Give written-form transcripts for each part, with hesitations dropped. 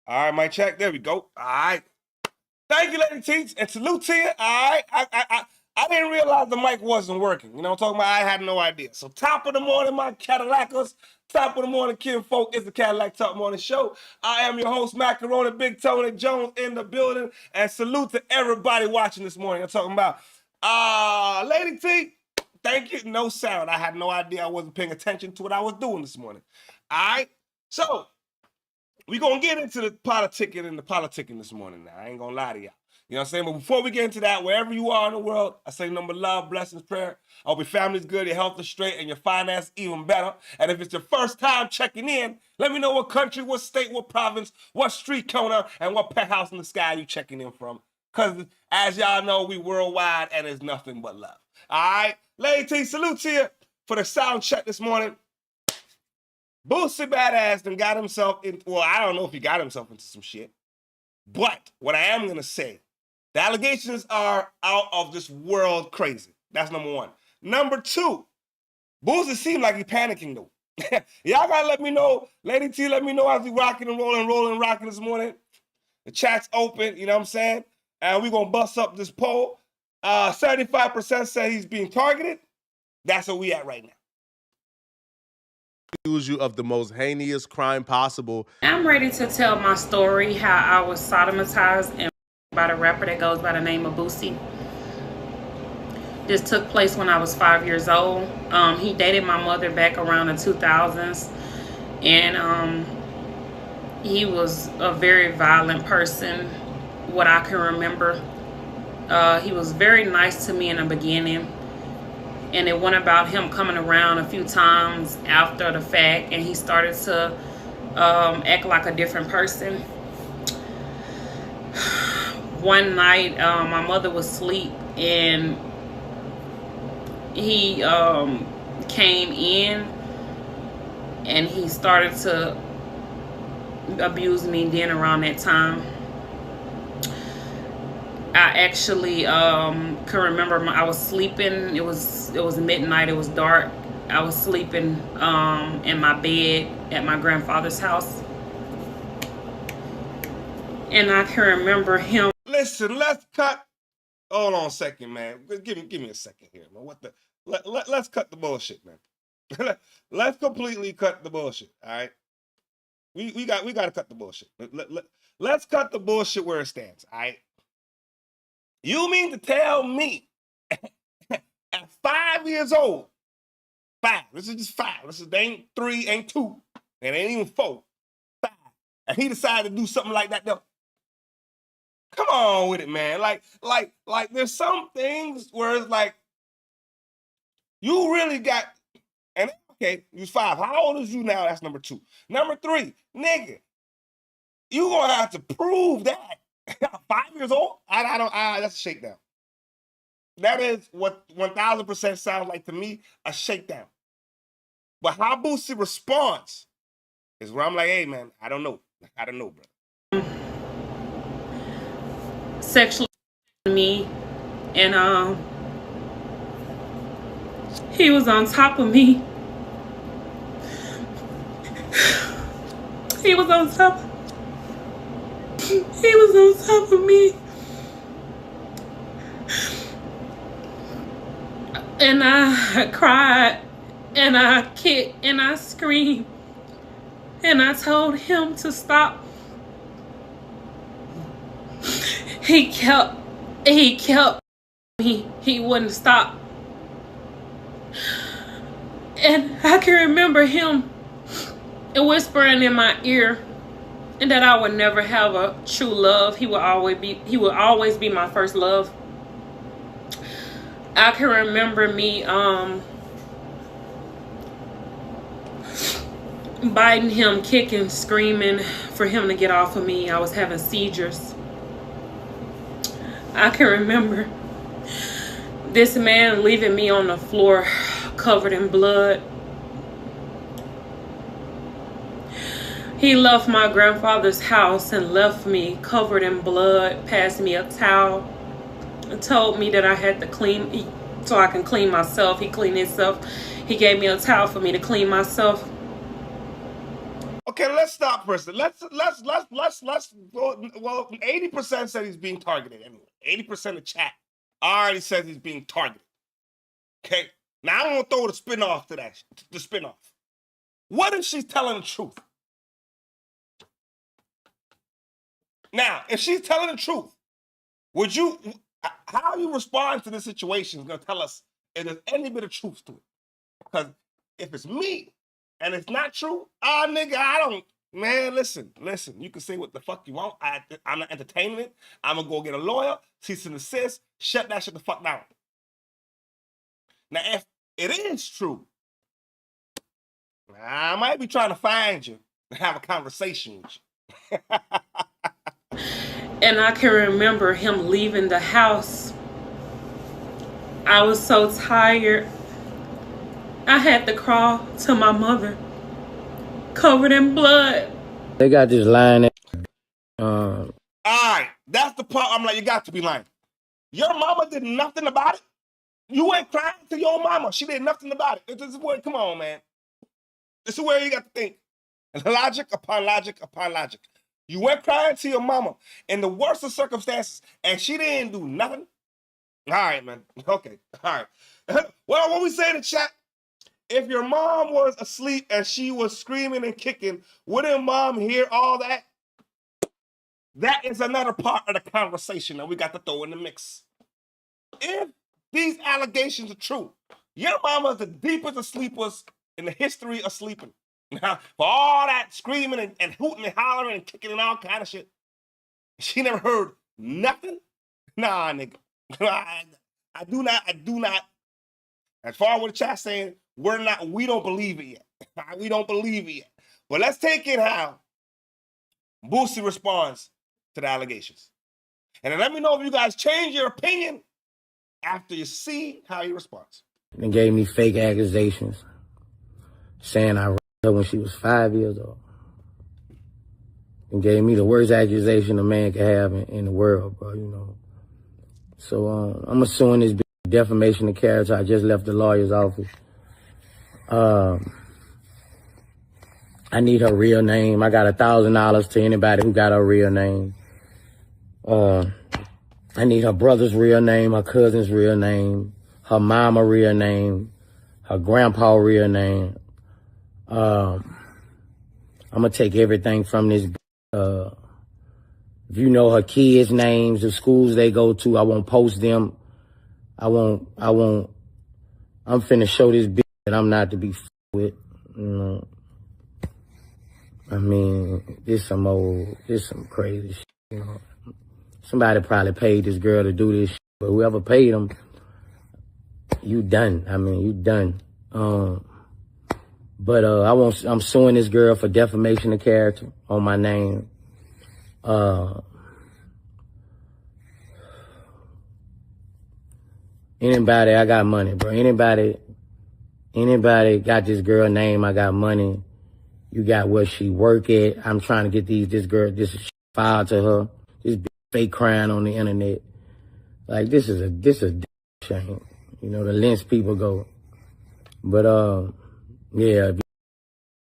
All right, mic check. There we go. All right. Thank you, Lady Teach, and salute to you. All right. I didn't realize the mic wasn't working. You know what I'm talking about? I had no idea. So top of the morning, my Cadillacers. Top of the morning, kinfolk. It's the Cadillac Talk Morning Show. I am your host, Macaroni, Big Tony Jones in the building. And salute to everybody watching this morning. I'm talking about Lady T. Thank you. No sound. I had no idea. I wasn't paying attention to what I was doing this morning. All right. So we're going to get into the politicking this morning now. I ain't going to lie to y'all. You know what I'm saying? But before we get into that, wherever you are in the world, I say number love, blessings, prayer. I hope your family's good, your health is straight, and your finance even better. And if it's your first time checking in, let me know what country, what state, what province, what street corner, and what penthouse in the sky you checking in from. Because as y'all know, we worldwide, and it's nothing but love. All right? Lady T, salute to you for the sound check this morning. Boosie badass done got himself in, well, I don't know if he got himself into some shit. But what I am going to say, the allegations are out of this world crazy. That's number one. Number two, Boosie seemed like he panicking though. Y'all gotta let me know. Lady T, let me know as we rocking and rocking this morning. The chat's open, you know what I'm saying? And we're gonna bust up this poll. 75% say he's being targeted. That's where we at right now. Accuse you of the most heinous crime possible. I'm ready to tell my story, how I was sodomized and by the rapper that goes by the name of Boosie. This took place when I was 5 years old. He dated my mother back around the 2000s, and he was a very violent person, what I can remember. He was very nice to me in the beginning, and it went about him coming around a few times after the fact, and he started to act like a different person. One night, my mother was asleep, and he came in, and he started to abuse me then around that time. I actually can remember I was sleeping. It was midnight. It was dark. I was sleeping in my bed at my grandfather's house, and I can remember him. Listen, let's cut. Hold on a second, man. Give me a second here, man. Let's cut the bullshit, man. Let's completely cut the bullshit. All right. We got to cut the bullshit. Let's cut the bullshit where it stands. All right. You mean to tell me at 5 years old, 5, this is just 5, this is, they ain't 3, ain't 2, and ain't even 4, 5, and he decided to do something like that though? Come on with it, man. Like there's some things where it's like, you really got, and okay, you 5. How old is you now? That's number 2. Number 3, nigga, you gonna have to prove that. 5 years old? That's a shakedown. That is what 1000% sounds like to me, a shakedown. But how Boosie responds is where I'm like, hey man, I don't know, bro. Sexually me, and he was on top of me. He was on top of me, and I cried, and I kicked, and I screamed, and I told him to stop. He kept he wouldn't stop. And I can remember him whispering in my ear, and that I would never have a true love. He would always be my first love. I can remember me biting him, kicking, screaming for him to get off of me. I was having seizures. I can remember this man leaving me on the floor covered in blood. He left my grandfather's house and left me covered in blood, passed me a towel, and told me that I had to clean so I can clean myself. He cleaned himself. He gave me a towel for me to clean myself. Okay, let's stop for a second. Let's well, 80% said he's being targeted anyway. 80% of chat already says he's being targeted. Okay, now I'm gonna throw the spin-off to that, the spin-off. What if she's telling the truth? Now, if she's telling the truth, would you, how you respond to this situation is gonna tell us if there's any bit of truth to it. Because if it's me and it's not true, nigga, I don't, man, listen, you can say what the fuck you want. I'm not entertaining it. I'm gonna go get a lawyer, cease and desist, shut that shit the fuck down. Now, if it is true, I might be trying to find you and have a conversation with you. And I can remember him leaving the house. I was so tired. I had to crawl to my mother, covered in blood. They got this line. All right, that's the part. I'm like, you got to be lying. Your mama did nothing about it. You went crying to your mama. She did nothing about it. This is where, come on, man. This is where you got to think. Logic upon logic upon logic. You went crying to your mama in the worst of circumstances, and she didn't do nothing. All right, man. Okay. All right. Well, what we say in the chat, if your mom was asleep and she was screaming and kicking, wouldn't mom hear all that? That is another part of the conversation that we got to throw in the mix. If these allegations are true, your mama's the deepest of sleepers in the history of sleeping. Now, for all that screaming and hooting and hollering and kicking and all kind of shit, she never heard nothing? Nah, nigga. I do not. As far as what the chat saying, we don't believe it yet. We don't believe it yet. But let's take in how Boosie responds to the allegations. And then let me know if you guys change your opinion after you see how he responds. And gave me fake accusations, saying I raped her when she was 5 years old. And gave me the worst accusation a man could have in the world, bro, you know. So I'm assuming this defamation of character. I just left the lawyer's office. I need her real name. I got $1,000 to anybody who got her real name. I need her brother's real name, her cousin's real name, her mama real name, her grandpa real name. I'm gonna take everything from this. If you know her kids' names, the schools they go to, I won't post them. I'm finna show this bitch that I'm not to be with, you know. I mean, this some crazy shit, you know. Somebody probably paid this girl to do this shit, but whoever paid them, you done. I mean, you done. I'm suing this girl for defamation of character on my name. Anybody, I got money, bro. Anybody got this girl name, I got money. You got where she work at. I'm trying to get this girl, this file to her. This fake crying on the internet. Like, this is a shame. You know, the lengths people go. But, yeah.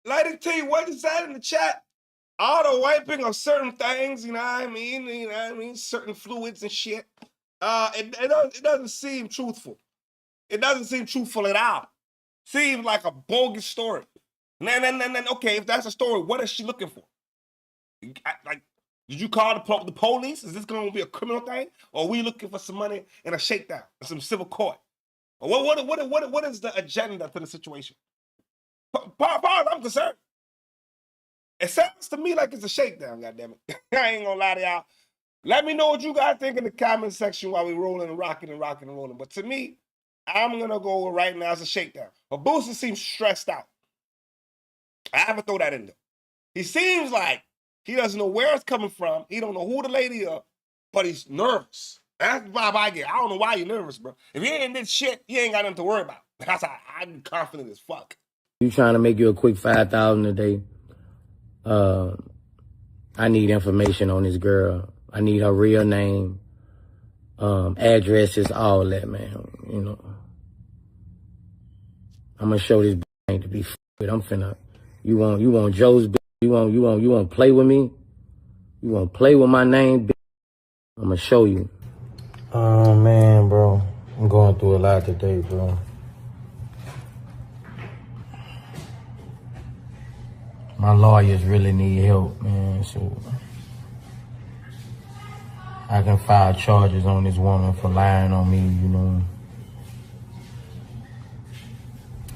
Lady T, what is that in the chat? Auto wiping of certain things, you know what I mean? Certain fluids and shit. It doesn't seem truthful. It doesn't seem truthful at all. Seems like a bogus story. Then, okay, if that's a story, what is she looking for? Like, did you call the police? Is this going to be a criminal thing? Or are we looking for some money in a shakedown, in some civil court? Or what is the agenda for the situation? As far as I'm concerned, it sounds to me like it's a shakedown, goddammit. I ain't gonna lie to y'all. Let me know what you guys think in the comment section while we rolling and rocking and rolling. But to me, I'm gonna go with right now as a shakedown. But Boosie seems stressed out. I have to throw that in there. He seems like he doesn't know where it's coming from. He don't know who the lady is, but he's nervous. That's the vibe I get. I don't know why you're nervous, bro. If you ain't this shit, you ain't got nothing to worry about. That's how I'm confident as fuck. You trying to make you a quick $5,000 a day? I need information on this girl. I need her real name, addresses, all that, man. You know, I'm gonna show this ain't to be with. I'm finna. You want Joe's bitch? You want to play with me? You want to play with my name, bitch? I'm going to show you. Oh, man, bro. I'm going through a lot today, bro. My lawyers really need help, man, so I can file charges on this woman for lying on me, you know.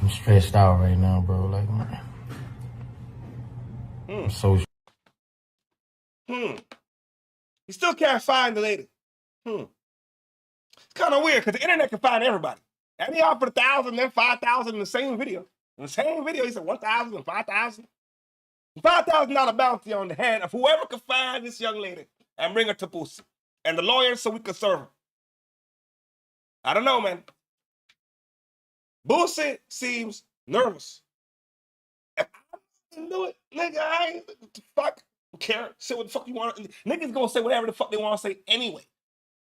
I'm stressed out right now, bro. Like, I'm so... You still can't find the lady. It's kind of weird, because the internet can find everybody. And he offered 1,000, then 5,000 in the same video. In the same video, he said 1,000 and 5,000. $5,000 bounty on the head of whoever could find this young lady and bring her to Boosie. And the lawyers so we could serve her. I don't know, man. Boosie seems nervous. If I didn't do it, nigga, I ain't what the fuck care. Say what the fuck you want. Niggas gonna say whatever the fuck they want to say anyway.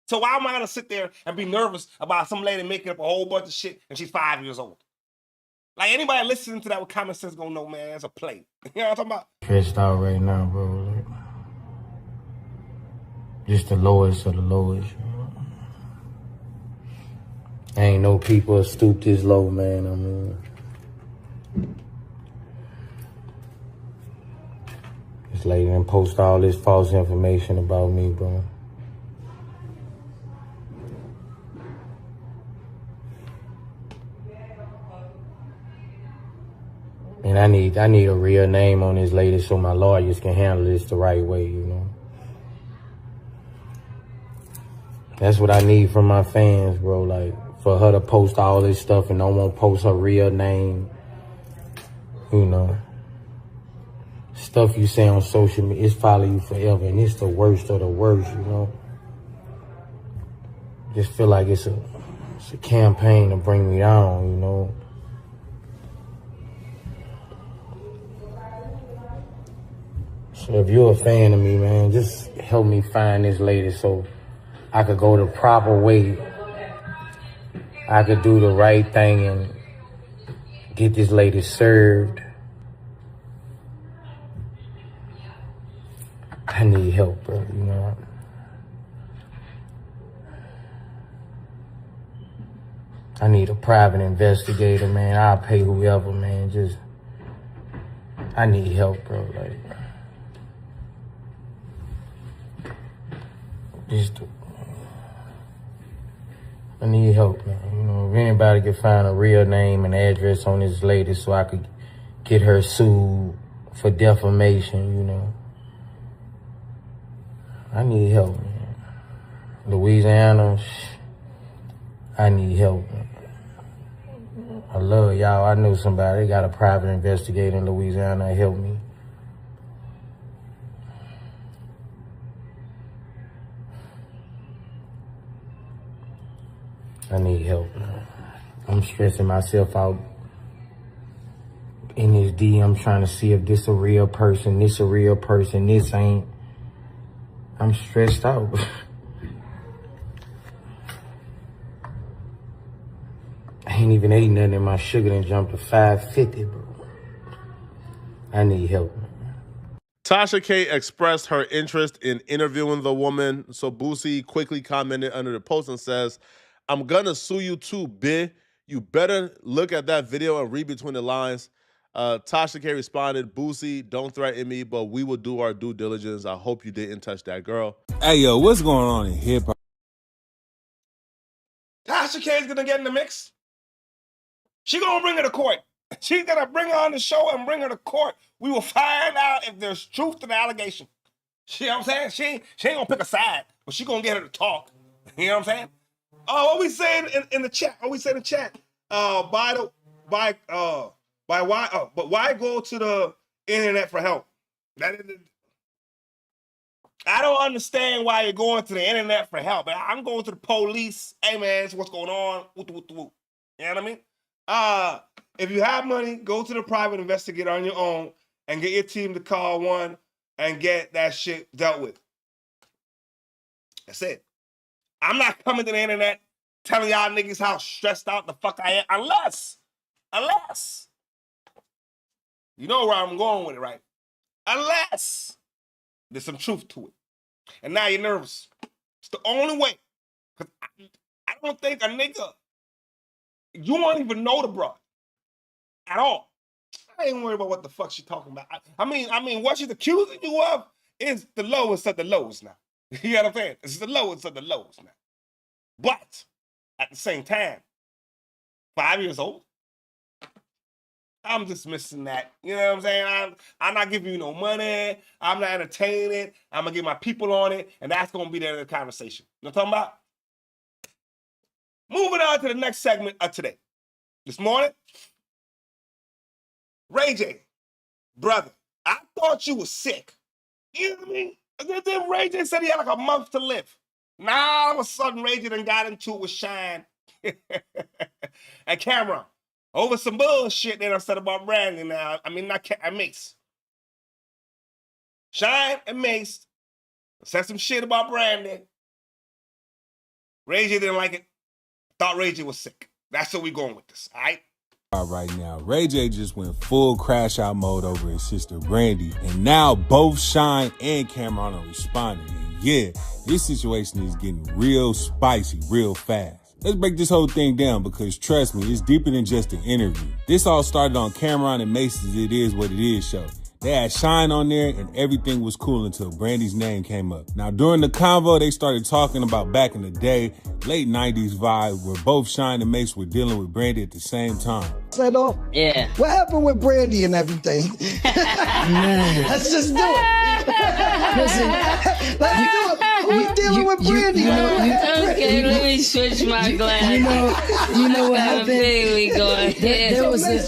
So why am I gonna sit there and be nervous about some lady making up a whole bunch of shit and she's 5 years old? Like, anybody listening to that with common sense gonna know, man, it's a play. You know what I'm talking about? Stressed out right now, bro. Like, just the lowest of the lowest. Ain't no people stoop this low, man. I mean, this lady done post all this false information about me, bro. And I need a real name on this lady so my lawyers can handle this the right way, you know. That's what I need from my fans, bro. Like, for her to post all this stuff and don't want to post her real name, you know. Stuff you say on social media, it's follow you forever, and it's the worst of the worst, you know. Just feel like it's a campaign to bring me down, you know. So if you're a fan of me, man, just help me find this lady so I could go the proper way. I could do the right thing and get this lady served. I need help, bro, you know. I need a private investigator, man. I'll pay whoever, man. Just, I need help, bro, like. I need help, man. You know, if anybody could find a real name and address on this lady so I could get her sued for defamation, you know. I need help, man. Louisiana, I need help, man. I love y'all. I know somebody, they got a private investigator in Louisiana to help me. I need help, man. I'm stressing myself out in this DM trying to see if this a real person, this a real person, this ain't. I'm stressed out. I ain't even ate nothing and my sugar done jumped to 550, bro. I need help, man. Tasha K expressed her interest in interviewing the woman, so Boosie quickly commented under the post and says, "I'm gonna sue you too, bitch. You better look at that video and read between the lines." Tasha K responded, "Boosie, don't threaten me, but we will do our due diligence. I hope you didn't touch that girl." Hey, yo, what's going on in hip-hop? Tasha K is gonna get in the mix. She gonna bring her to court. She's gonna bring her on the show and bring her to court. We will find out if there's truth to the allegation. You know what I'm saying? She ain't gonna pick a side, but she gonna get her to talk. You know what I'm saying? Oh, what we saying in the chat? What we saying in the chat? But why go to the internet for help? I don't understand why you're going to the internet for help. I'm going to the police. Hey man, this is what's going on. You know what I mean? If you have money, go to the private investigator on your own and get your team to call one and get that shit dealt with. That's it. I'm not coming to the internet telling y'all niggas how stressed out the fuck I am, unless, you know where I'm going with it, right? Unless there's some truth to it. And now you're nervous. It's the only way. Because I don't think a nigga, you won't even know the broad at all. I ain't worried about what the fuck she talking about. I mean, what she's accusing you of is the lowest of the lows now. You know what I'm saying? It's the lowest of the lows now. But at the same time, 5 years old, I'm just missing that. You know what I'm saying? I'm not giving you no money. I'm not entertaining it. I'm going to get my people on it, and that's going to be the end of the conversation. You know what I'm talking about? Moving on to the next segment of today. This morning, Ray J, brother, I thought you was sick. You know what I mean? Then Ray J said he had like a month to live. Now, all of a sudden, Ray J done got into it with Shyne and Cam'ron over some bullshit that I said about Brandy now. I mean, not Mace. Shyne and Mace said some shit about Brandy. Ray J didn't like it. Thought Ray J was sick. That's where we going with this, all right? Right now, Ray J just went full crash out mode over his sister Brandy, and now both Shyne and Cam'ron are responding. And yeah, this situation is getting real spicy real fast. Let's break this whole thing down because trust me, it's deeper than just an interview. This all started on Cam'ron and Mace's It Is What It Is show. They had Shyne on there and everything was cool until Brandy's name came up. Now during the convo, they started talking about back in the day, late 90s vibe, where both Shyne and Mace were dealing with Brandy at the same time. Set off? Yeah. What happened with Brandy and everything? Let's just do it. Listen, let's do it. We dealing with Brandy. Okay, let me switch my glass. You know what happened? We going.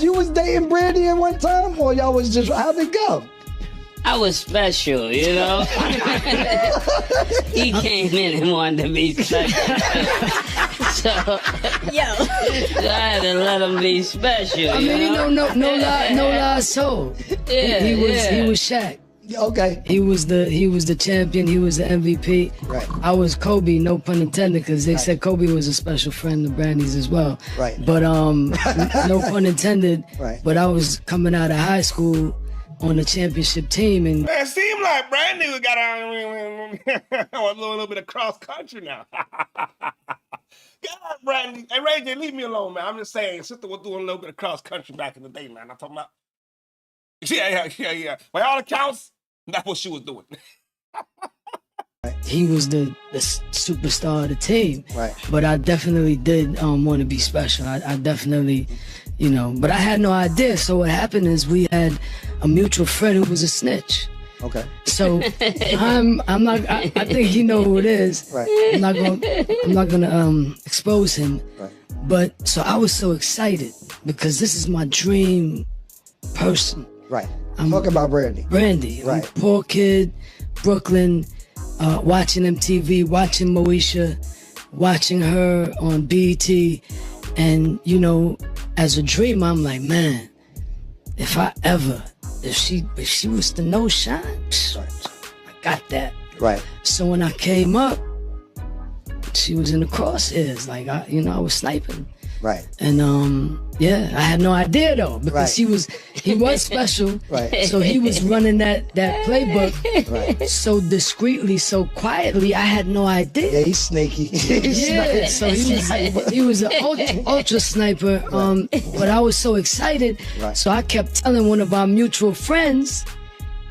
You was dating Brandy at one time, or y'all was just, how'd it go? I was special, you know? He came in and wanted to be special. So I had to let him be special. I mean, no lies told. Yeah, he was Shaq. Okay. He was the champion. He was the MVP. Right. I was Kobe, no pun intended, because they said Kobe was a special friend of Brandy's as well. Right. But no pun intended. Right. But I was coming out of high school on the championship team, and Man, it seemed like Brandy got a little bit of cross country now. God, Brandy. Hey, Ray J, leave me alone, man. I'm just saying, sister was doing a little bit of cross country back in the day, man. I'm talking about. Yeah. By all accounts, that's what she was doing. he was the superstar of the team. Right. But I definitely did want to be special. I definitely, but I had no idea. So what happened is we had a mutual friend who was a snitch. Okay. So I'm not. I think he know who it is. Right. I'm not gonna expose him. Right. But so I was so excited because this is my dream person. Right. I'm talking about Brandy. Brandy. Right. Poor kid, Brooklyn, watching MTV, watching Moesha, watching her on BET, and as a dream, I'm like, man, if she was to know Shyne, I got that. Right. So when I came up, she was in the crosshairs. Like I was sniping. Right. And I had no idea though, because he was special. Right. So he was running that playbook so discreetly, so quietly. I had no idea. Yeah, he's sneaky. So he was an ultra sniper. But I was so excited. Right. So I kept telling one of our mutual friends,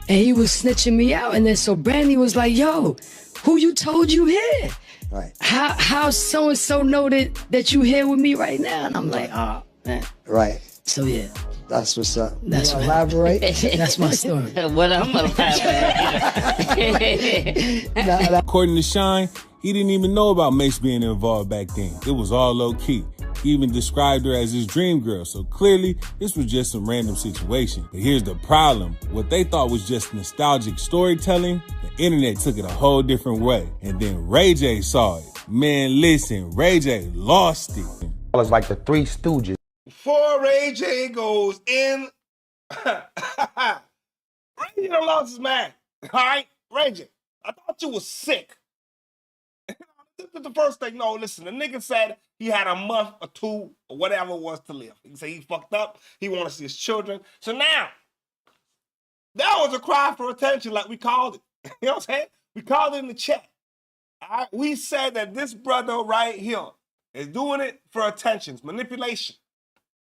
and he was snitching me out. And then so Brandy was like, "Yo, who you told you here? Right. How so-and-so know that you here with me right now?" And I'm like, oh, man. Right. So, yeah. That's what's up. That's what elaborate. That's my story. What I'm elaborating. According to Shyne, he didn't even know about Mace being involved back then. It was all low-key. He even described her as his dream girl, so clearly this was just some random situation. But here's the problem. What they thought was just nostalgic storytelling, the internet took it a whole different way. And then Ray J saw it. Man, listen, Ray J lost it. It's like the Three Stooges. Before Ray J goes in, Ray J done lost his mind. All right? Ray J, I thought you was sick. This is the first thing. No, listen, the nigga said he had a month or two or whatever it was to live. He said he fucked up. He want to see his children. So now, That was a cry for attention, like we called it. You know what I'm saying? We called it in the chat. All right? We said that this brother right here is doing it for attention. It's manipulation.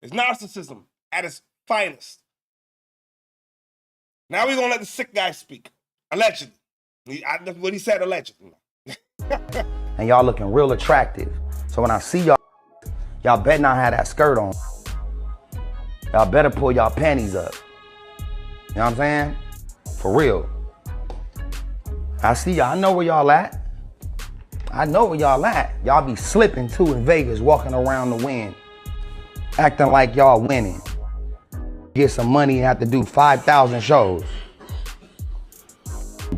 It's narcissism at its finest. Now we're going to let the sick guy speak. Allegedly. That's what he said, allegedly. And y'all looking real attractive. So when I see y'all, y'all better not have that skirt on. Y'all better pull y'all panties up. You know what I'm saying? For real. I see y'all. I know where y'all at. I know where y'all at. Y'all be slipping too in Vegas, walking around the wind, acting like y'all winning. Get some money and have to do 5,000 shows.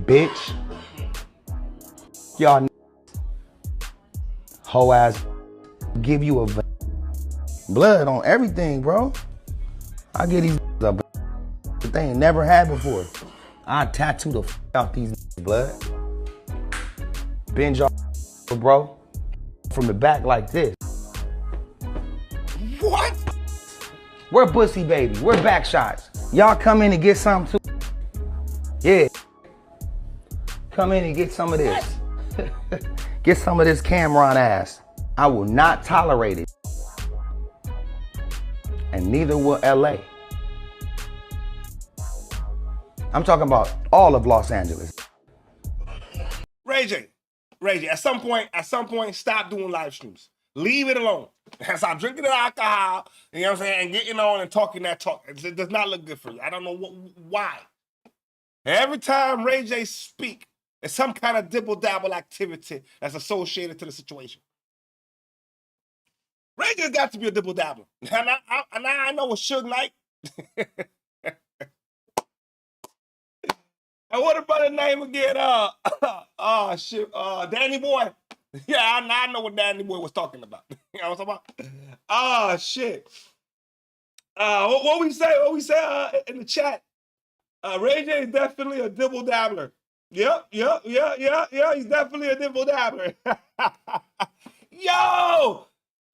Bitch. Y'all hoe ass give you a blood on everything, bro. I get these a that they ain't never had before. I tattoo the out these blood. Bend y'all, bro, from the back like this. What? We're Boosie baby. We're back shots. Y'all come in and get some too. Yeah. Come in and get some of this. Get some of this Cam'ron ass. I will not tolerate it. And neither will LA. I'm talking about all of Los Angeles. Ray J, at some point, stop doing live streams. Leave it alone. Stop drinking the alcohol, you know what I'm saying, and getting on and talking that talk. It does not look good for you. I don't know why. Every time Ray J speak, it's some kind of dibble-dabble activity that's associated to the situation. Ray J's got to be a dibble-dabbler. And I know what Suge Knight. And what about the name again? Danny Boy. Yeah, I know what Danny Boy was talking about. You know what I'm talking about? Shit. What we say in the chat? Ray J is definitely a dibble dabbler. Yep. He's definitely a dibble dabbler. Yo!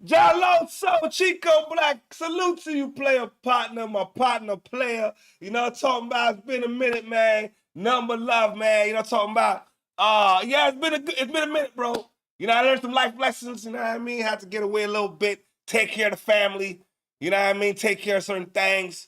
Jaloso, Chico Black, salute to you, player partner, my partner player. You know what I'm talking about? It's been a minute, man. Number love, man. You know what I'm talking about? Yeah, it's been a minute, bro. You know, I learned some life lessons, you know what I mean? Had to get away a little bit, take care of the family, you know what I mean? Take care of certain things.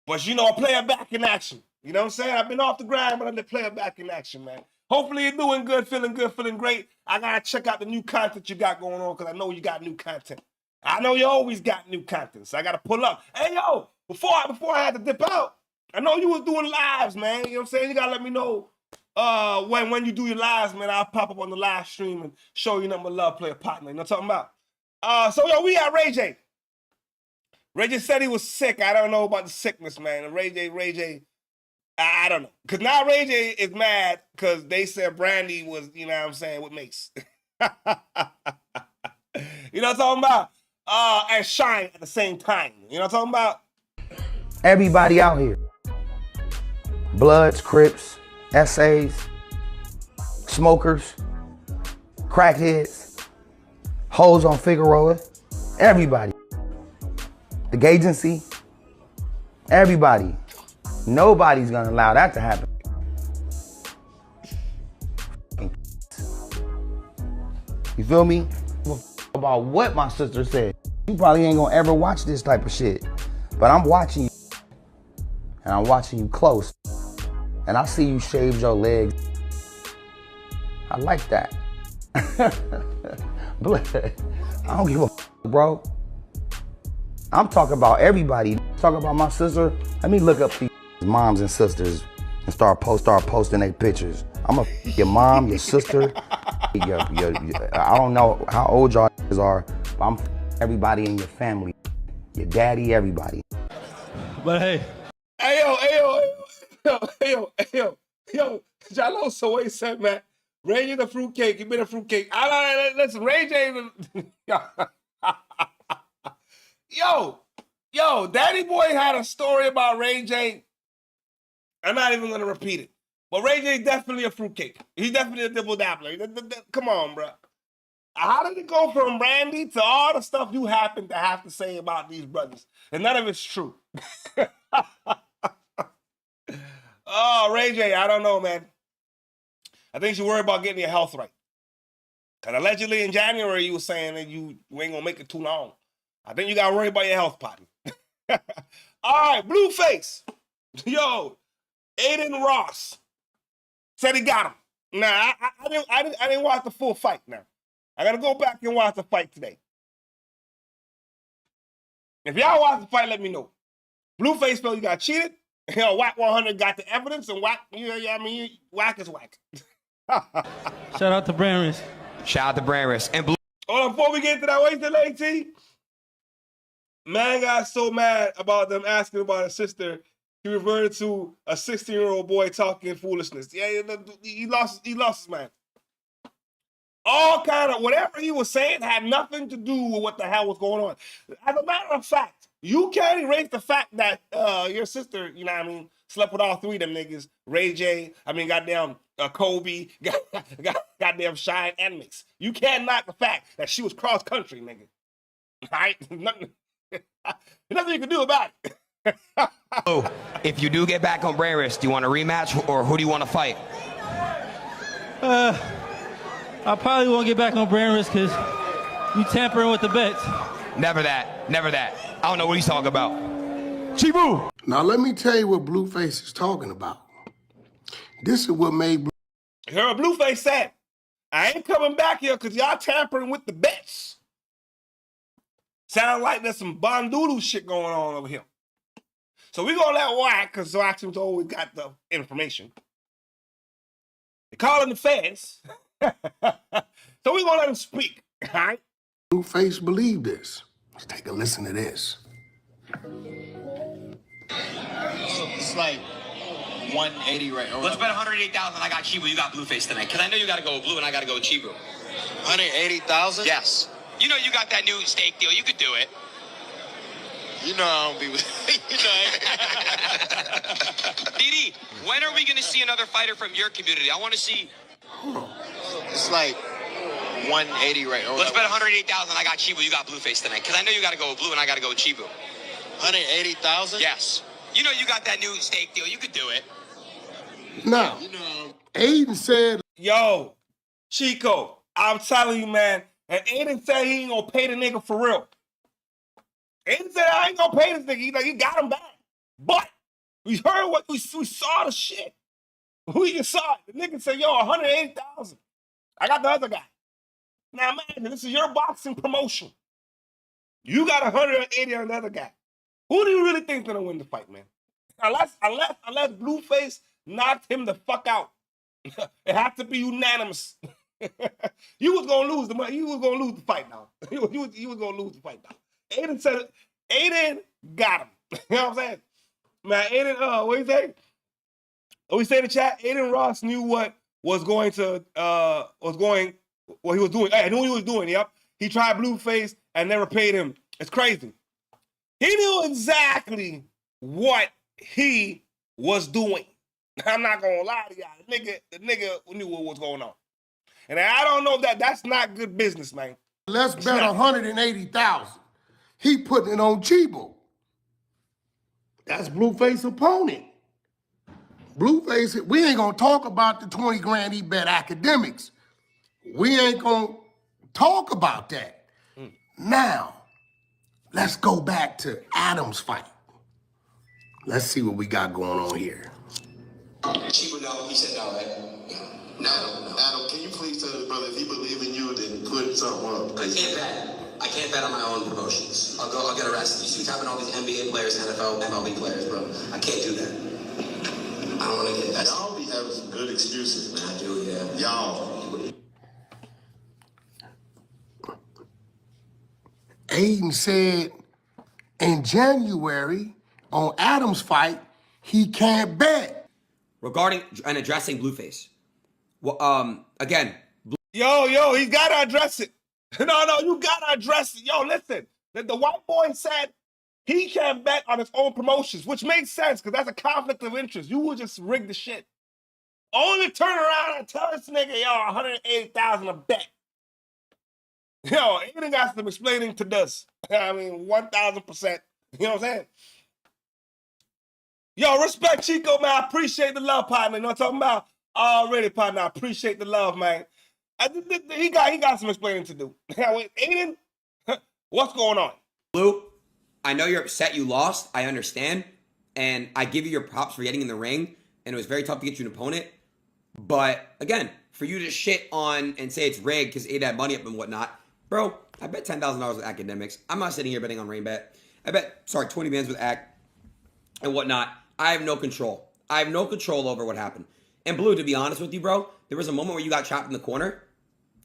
But, you know, a player back in action. You know what I'm saying? I've been off the grind, but I'm the player back in action, man. Hopefully you're doing good, feeling great. I got to check out the new content you got going on because I know you got new content. I know you always got new content, so I got to pull up. Hey, yo, before I had to dip out, I know you was doing lives, man. You know what I'm saying? You got to let me know when you do your lives, man. I'll pop up on the live stream and show you nothing but love, player partner. You know what I'm talking about? So, yo, we got Ray J. Ray J said he was sick. I don't know about the sickness, man. And Ray J, I don't know. Because now Ray J is mad because they said Brandy was, you know what I'm saying, with Mace. You know what I'm talking about? And Shyne at the same time. You know what I'm talking about? Everybody out here. Bloods, Crips, SAs, smokers, crackheads, hoes on Figueroa. Everybody. The agency. Everybody. Nobody's gonna allow that to happen. You feel me? About what my sister said. You probably ain't gonna ever watch this type of shit. But I'm watching you. And I'm watching you close. And I see you shave your legs. I like that. Blood. I don't give a bro. I'm talking about everybody. Talking about my sister. Let me look up these moms and sisters and start posting their pictures. I'm your mom, your sister, I don't know how old y'all are, but I'm everybody in your family. Your daddy, everybody. But hey. Yo, Jalo, so what he said, man. Ray J the fruitcake, you been a fruitcake. Listen, Ray J, Yo, Daddy Boy had a story about Ray J. I'm not even gonna repeat it. But Ray J is definitely a fruitcake. He's definitely a dibble dabbler. Come on, bro. How did it go from Brandy to all the stuff you happen to have to say about these brothers? And none of it's true. Oh, Ray J, I don't know, man. I think you should worry about getting your health right. Because allegedly in January, you were saying that you ain't going to make it too long. I think you got to worry about your health, partner. All right, Blueface. Yo, Adin Ross said he got him. Now, I didn't watch the full fight now. I got to go back and watch the fight today. If y'all watch the fight, let me know. Blueface felt you got cheated. You know, Wack 100 got the evidence, and Wack, Wack is Wack. Shout out to Brandy. Shout out to Brandy. And Blue. Hold on, before we get into that wasted lady, man got so mad about them asking about his sister, he reverted to a 16-year-old boy talking foolishness. Yeah, he lost his man. All kind of whatever he was saying had nothing to do with what the hell was going on. As a matter of fact, you can't erase the fact that your sister, you know what I mean, slept with all three of them niggas. Ray J, goddamn Kobe, goddamn Shyne and Mix. You can't knock the fact that she was cross country, nigga. All right? Nothing you can do about it. Oh, if you do get back on Brandy, do you want a rematch or who do you want to fight? I probably won't get back on Brandy because you tampering with the bets. Never that. Never that. I don't know what he's talking about. Chibu! Now, let me tell you what Blueface is talking about. This is what made Blueface said, I ain't coming back here because y'all tampering with the bets. Sound like there's some bondoodle shit going on over here. So we're going to let Wack, because Wack seems to always got the information. They calling the feds. So we're going to let him speak, all right? Blueface believed this. Let's take a listen to this. It's like 180 right now. Let's bet 108,000. I got Chibu. You got Blueface tonight. Because I know you got to go with Blue and I got to go with Chibu. 180,000? Yes. You know you got that new steak deal. You could do it. You know I don't be with you know. DD, when are we going to see another fighter from your community? I want to see. It's like 180 right now. Let's bet 108,000. I got Chibu. You got Blueface tonight. Because I know you got to go with Blue and I got to go with Chibu. 180,000? Yes. You know you got that new steak deal. You could do it. Now, Adin said, yo, Chico, I'm telling you, man, and Adin said he ain't gonna pay the nigga for real. Adin said, I ain't gonna pay this nigga. He got him back. But we heard what we saw the shit. We just saw it. The nigga said, yo, 180,000. I got the other guy. Now, man, this is your boxing promotion. You got 180 on the other guy. Who do you really think is gonna win the fight, man? Unless Blueface knocked him the fuck out. It had to be unanimous. You was gonna lose the money. You was gonna lose the fight now. You was gonna lose the fight now. Adin said, Adin got him. You know what I'm saying? Man, Adin, what you say? What we say in the chat? Adin Ross knew what he was doing. I knew what he was doing. Yep. He tried Blueface and never paid him. It's crazy. He knew exactly what he was doing. I'm not gonna lie to y'all. The nigga knew what was going on. And I don't know that's not good business, man. let's bet 180,000. He putting it on Chibu. That's Blueface's opponent. Blueface, we ain't gonna talk about the 20 grand he bet academics. We ain't gonna talk about that. Now, let's go back to Adam's fight. Let's see what we got going on here. Chibu, no, he said no, right? No. Adam, can you please tell the brother if he believe in you, then put something up? I can't bet on my own promotions. I'll get arrested. You see what's happening to all these NBA players, NFL, MLB players, bro. I can't do that. I don't want to get that. Y'all be having some good excuses, man. I do, yeah. Y'all. Adin said in January on Adam's fight, he can't bet. Regarding and addressing Blueface. Well, again. Yo, he's got to address it. No, you got to address it. Yo, listen. The white boy said he can't bet on his own promotions, which makes sense because that's a conflict of interest. You would just rig the shit. Only turn around and tell this nigga, yo, 180,000 a bet. Yo, Adin got some explaining to this. I mean, 1,000%. You know what I'm saying? Yo, respect Chico, man. I appreciate the love, partner. You know what I'm talking about? Already, partner. I appreciate the love, man. He got some explaining to do. Adin, what's going on? Blue, I know you're upset you lost. I understand. And I give you your props for getting in the ring. And it was very tough to get you an opponent. But, again, for you to shit on and say it's rigged because Adin had money up and whatnot, bro, I bet $10,000 with academics. I'm not sitting here betting on Rainbet. I bet, 20 bands with Ac and whatnot. I have no control. I have no control over what happened. And Blue, to be honest with you, bro, there was a moment where you got trapped in the corner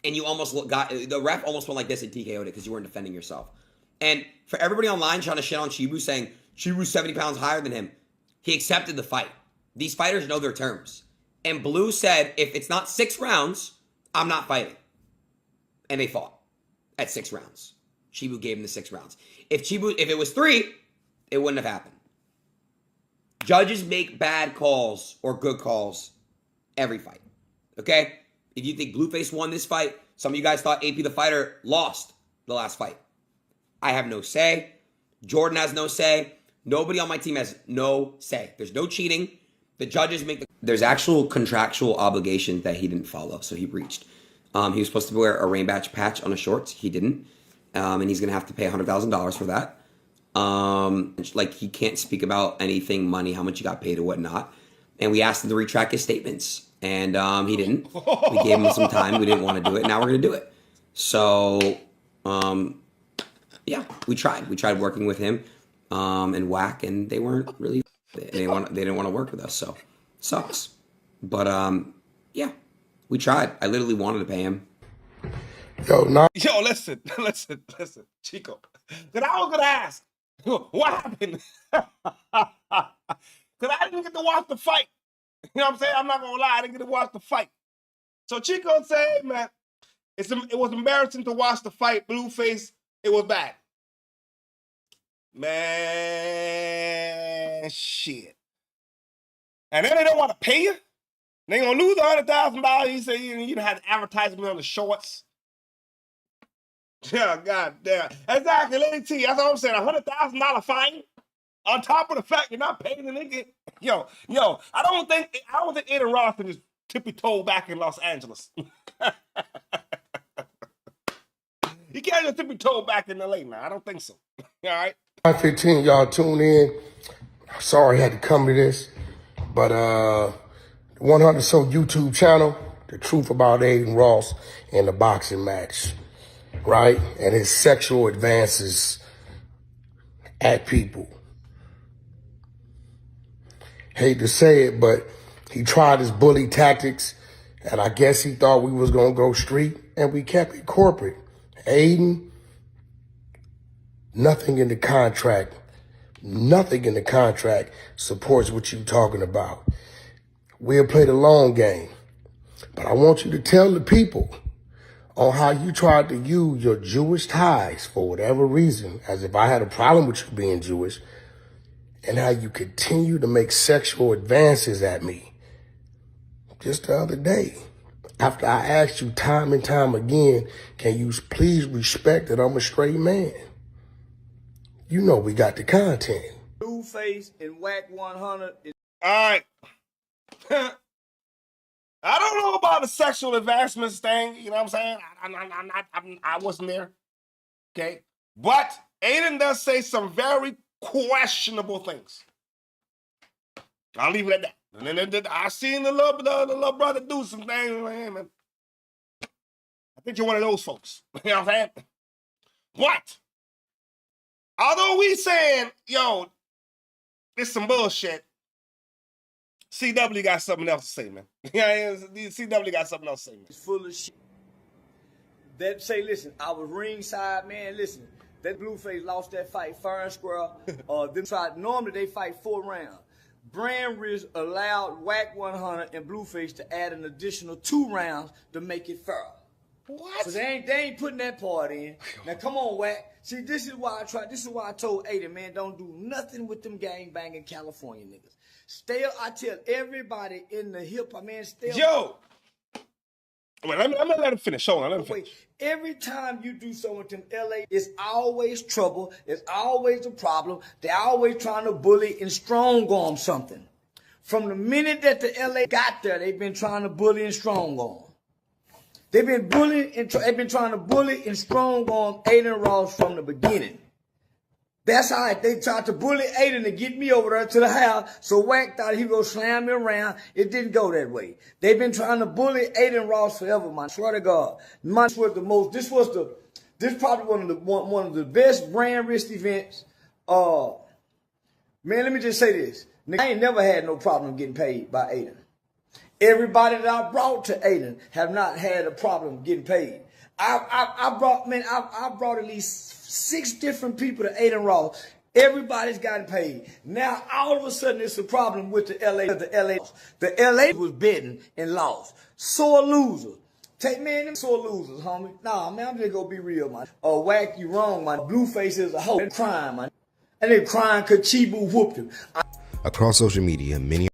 and you almost the ref almost went like this and TKO'd it because you weren't defending yourself. And for everybody online trying to shit on Chibu, saying Chibu's 70 pounds higher than him, he accepted the fight. These fighters know their terms. And Blue said, if it's not 6 rounds, I'm not fighting. And they fought at 6 rounds. Chibu gave him the 6 rounds. If it was 3, it wouldn't have happened. Judges make bad calls or good calls every fight. Okay? If you think Blueface won this fight, some of you guys thought AP the Fighter lost the last fight. I have no say. Jordan has no say. Nobody on my team has no say. There's no cheating. The judges make There's actual contractual obligation that he didn't follow, so he breached. He was supposed to wear a rainbow patch on his shorts. He didn't. And he's going to have to pay $100,000 for that. Like, he can't speak about anything, money, how much he got paid or whatnot. And we asked him to retract his statements. And he didn't. We gave him some time. We didn't want to do it. Now we're going to do it. So, yeah, we tried. We tried working with him and Wack, and they weren't really... They didn't want to work with us, so sucks. But yeah, we tried. I literally wanted to pay him. Yo, listen, Chico. Because I was gonna ask, what happened? Because I didn't get to watch the fight. You know what I'm saying? I'm not gonna lie, I didn't get to watch the fight. So Chico said, hey, man, it was embarrassing to watch the fight. Blueface, it was bad. Man, shit. And then they don't want to pay you? They gonna lose $100,000. You say you don't have advertisement on the shorts. Yeah, god damn. Exactly, let me tell you. That's what I'm saying. $100,000 fine on top of the fact you're not paying the nigga. Yo, I don't think Adin Ross can just tippy-toe back in Los Angeles. You can't just tippy-toe back in LA now. I don't think so. All right. 9:15, y'all tune in. Sorry I had to come to this, but 100 So YouTube channel, the truth about Adin Ross in the boxing match, right? And his sexual advances at people. Hate to say it, but he tried his bully tactics, and I guess he thought we was gonna go street, and we kept it corporate. Adin, nothing in the contract supports what you're talking about. We'll play the long game. But I want you to tell the people on how you tried to use your Jewish ties for whatever reason, as if I had a problem with you being Jewish, and how you continue to make sexual advances at me. Just the other day, after I asked you time and time again, can you please respect that I'm a straight man? You know we got the content. Blueface and Wack 100. All right. I don't know about the sexual advancements thing. You know what I'm saying? I wasn't there. Okay. But Adin does say some very questionable things. I'll leave it at that. And then I seen the little brother do some things. Man. I think you're one of those folks. You know what I'm saying? But although we saying, yo, this some bullshit, CW got something else to say, man. Yeah, CW got something else to say, man. It's full of shit. That say, listen, I was ringside, man. Listen, that Blueface lost that fight fair and square. Normally they fight 4 rounds. Brandy allowed Wack 100 and Blueface to add an additional 2 rounds to make it fair. What? So they ain't putting that part in. Now come on, Wack. See, this is why I told Adin, man, don't do nothing with them gang banging California niggas. I tell everybody in the hip hop, man, Yo, Wait, let me let him finish. Hold on, let him finish. Wait, every time you do something in LA, it's always trouble. It's always a problem. They're always trying to bully and strong arm something. From the minute that the LA got there, they've been trying to bully and strong arm. They've been bullying and they've been trying to bully and strong arm Adin Ross from the beginning. That's how they tried to bully Adin to get me over there to the house. So Wack thought he was going to slam me around. It didn't go that way. They've been trying to bully Adin Ross forever, man. I swear to God. This was probably one of the best brand risk events. Man, let me just say this. I ain't never had no problem getting paid by Adin. Everybody that I brought to Adin have not had a problem getting paid. I brought at least 6 different people to Adin Ross. Everybody's gotten paid. Now all of a sudden it's a problem with the LA. The LA was betting and lost. Sore loser. Them sore losers, homie. Nah, man, I'm just gonna be real, man. Wack, you wrong, man. Blueface is a hoe. They're crying, man. And they crying cause Chibu whooped him. Across social media, many.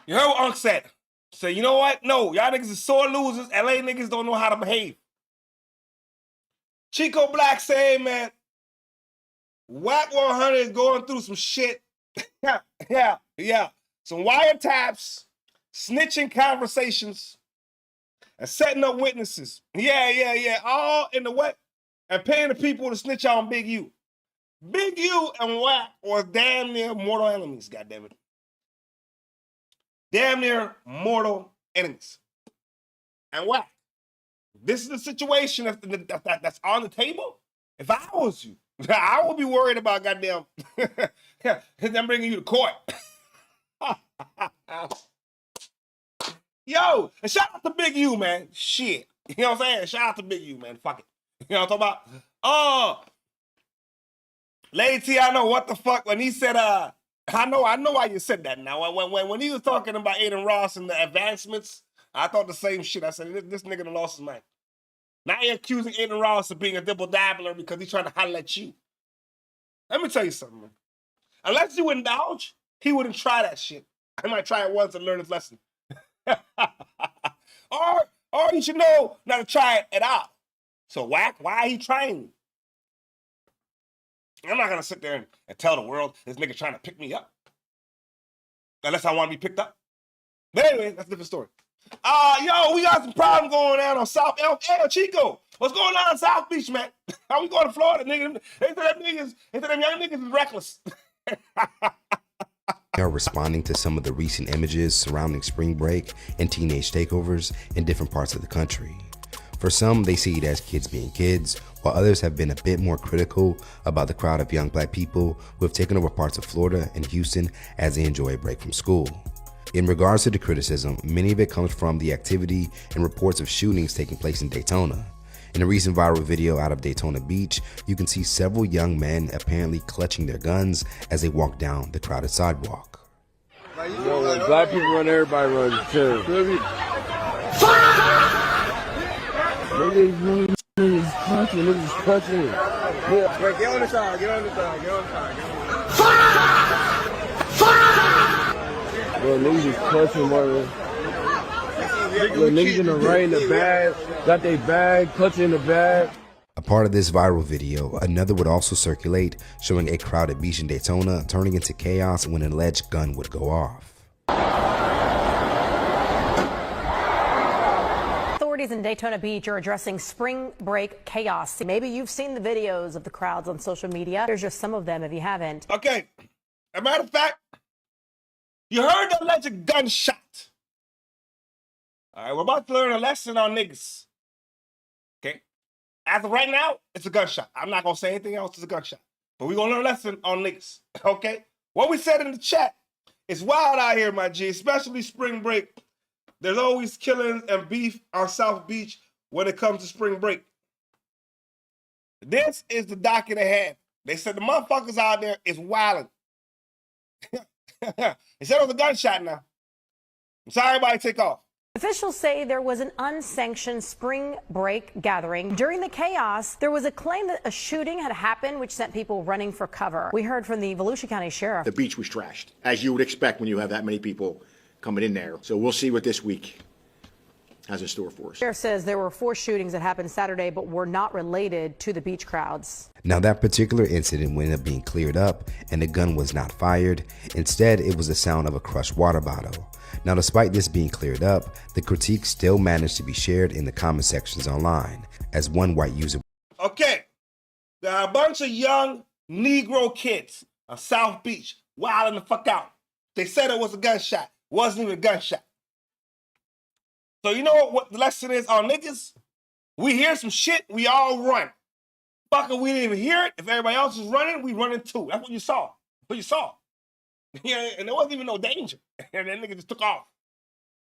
You heard what Unc said. So you know what? No, y'all niggas are sore losers. LA niggas don't know how to behave. Chico Black say, hey, man, Wack 100 is going through some shit. yeah. Some wiretaps, snitching conversations, and setting up witnesses. Yeah. All in the what? And paying the people to snitch on Big U. Big U and Wack was damn near mortal enemies, goddammit. Damn near mortal enemies. And Wack, this is the situation that's on the table. If I was you, I would be worried about goddamn them bringing you to court. Yo, and shout out to Big U, man. Shit. You know what I'm saying? Shout out to Big U, man. Fuck it. You know what I'm talking about? Lady T, I know what the fuck when he said, I know why you said that now. When he was talking about Adin Ross and the advancements, I thought the same shit. I said, this nigga done lost his mind. Now you're accusing Adin Ross of being a double dabbler because he's trying to holler at you. Let me tell you something, man. Unless you indulge, he wouldn't try that shit. I might try it once and learn his lesson. or you should know not to try it at all. So Wack, why are he trying? I'm not gonna sit there and tell the world this nigga trying to pick me up. Unless I want to be picked up. But anyway, that's a different story. Yo, we got some problem going on South El Chico. What's going on in South Beach, man? How we going to Florida, nigga? They them young niggas is reckless. They are responding to some of the recent images surrounding spring break and teenage takeovers in different parts of the country. For some, they see it as kids being kids, while others have been a bit more critical about the crowd of young black people who have taken over parts of Florida and Houston as they enjoy a break from school. In regards to the criticism, many of it comes from the activity and reports of shootings taking place in Daytona. In a recent viral video out of Daytona Beach, you can see several young men apparently clutching their guns as they walk down the crowded sidewalk. Yo, when black people run, everybody runs too. Niggas punching. Yeah. Wait, get on the side, get on the side. Bro, niggas is punching, bro. Bro, niggas in the rain, the bag, got their bag, punching in the bag. A part of this viral video, another would also circulate, showing a crowded beach in Daytona turning into chaos when an alleged gun would go off. Authorities in Daytona Beach are addressing spring break chaos. Maybe you've seen the videos of the crowds on social media. There's just some of them if you haven't. Okay. As a matter of fact, you heard the alleged gunshot. All right, we're about to learn a lesson on niggas. Okay? As of right now, it's a gunshot. I'm not going to say anything else. It's a gunshot. But we're going to learn a lesson on niggas. Okay? What we said in the chat, it's wild out here, my G, especially spring break. There's always killings and beef on South Beach when it comes to spring break. This is the docket ahead. They said the motherfuckers out there is wilding. They said it was a gunshot now. I'm sorry, everybody take off. Officials say there was an unsanctioned spring break gathering. During the chaos, there was a claim that a shooting had happened, which sent people running for cover. We heard from the Volusia County Sheriff. The beach was trashed, as you would expect when you have that many people coming in there. So we'll see what this week has in store for us. Sheriff says there were 4 shootings that happened Saturday, but were not related to the beach crowds. Now, that particular incident ended up being cleared up and the gun was not fired. Instead, it was the sound of a crushed water bottle. Now, despite this being cleared up, the critique still managed to be shared in the comment sections online, as one white user. Okay, there are a bunch of young Negro kids on South Beach wilding the fuck out. They said it was a gunshot. Wasn't even a gunshot. So you know what the lesson is on niggas? We hear some shit, we all run. Fucker, we didn't even hear it. If everybody else is running, we running too. That's what you saw. What you saw. Yeah, and there wasn't even no danger. And that nigga just took off.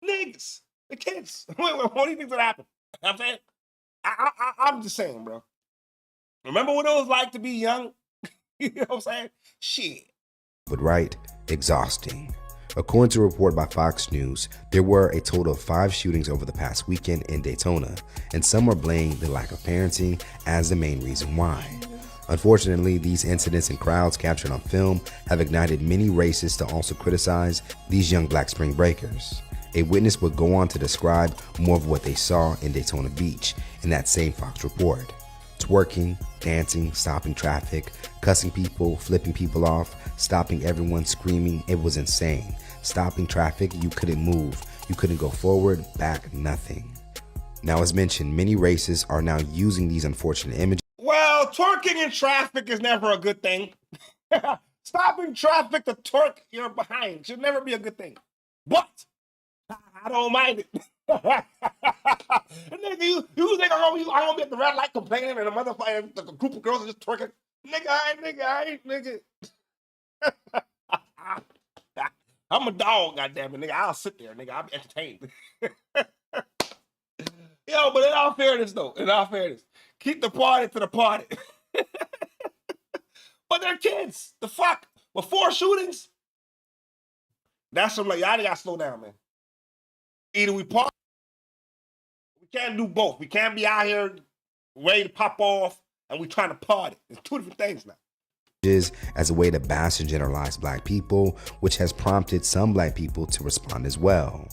Niggas, the kids. What do you think's gonna happen? You know what I'm saying? I'm just saying, bro. Remember what it was like to be young? You know what I'm saying? Shit. But right, exhausting. According to a report by Fox News, there were a total of 5 shootings over the past weekend in Daytona, and some are blaming the lack of parenting as the main reason why. Unfortunately, these incidents and crowds captured on film have ignited many racists to also criticize these young black spring breakers. A witness would go on to describe more of what they saw in Daytona Beach in that same Fox report. Twerking, dancing, stopping traffic, cussing people, flipping people off, stopping everyone, screaming. It was insane. Stopping traffic, you couldn't move. You couldn't go forward, back, nothing. Now, as mentioned, many racists are now using these unfortunate images. Well, twerking in traffic is never a good thing. Stopping traffic to twerk you're behind should never be a good thing. But I don't mind it. Nigga, you think I'm gonna be at the red light complaining and a motherfucker, a group of girls are just twerking? Nigga, I ain't, nigga. I'm a dog, goddammit, nigga. I'll sit there, nigga. I'll be entertained. Yo, but in all fairness, though, keep the party to the party. But they're kids. The fuck? With 4 shootings? That's some, like, y'all gotta slow down, man. Either we party, we can't do both. We can't be out here ready to pop off and we trying to party. It's 2 different things now. As a way to bash and generalize black people, which has prompted some black people to respond as well.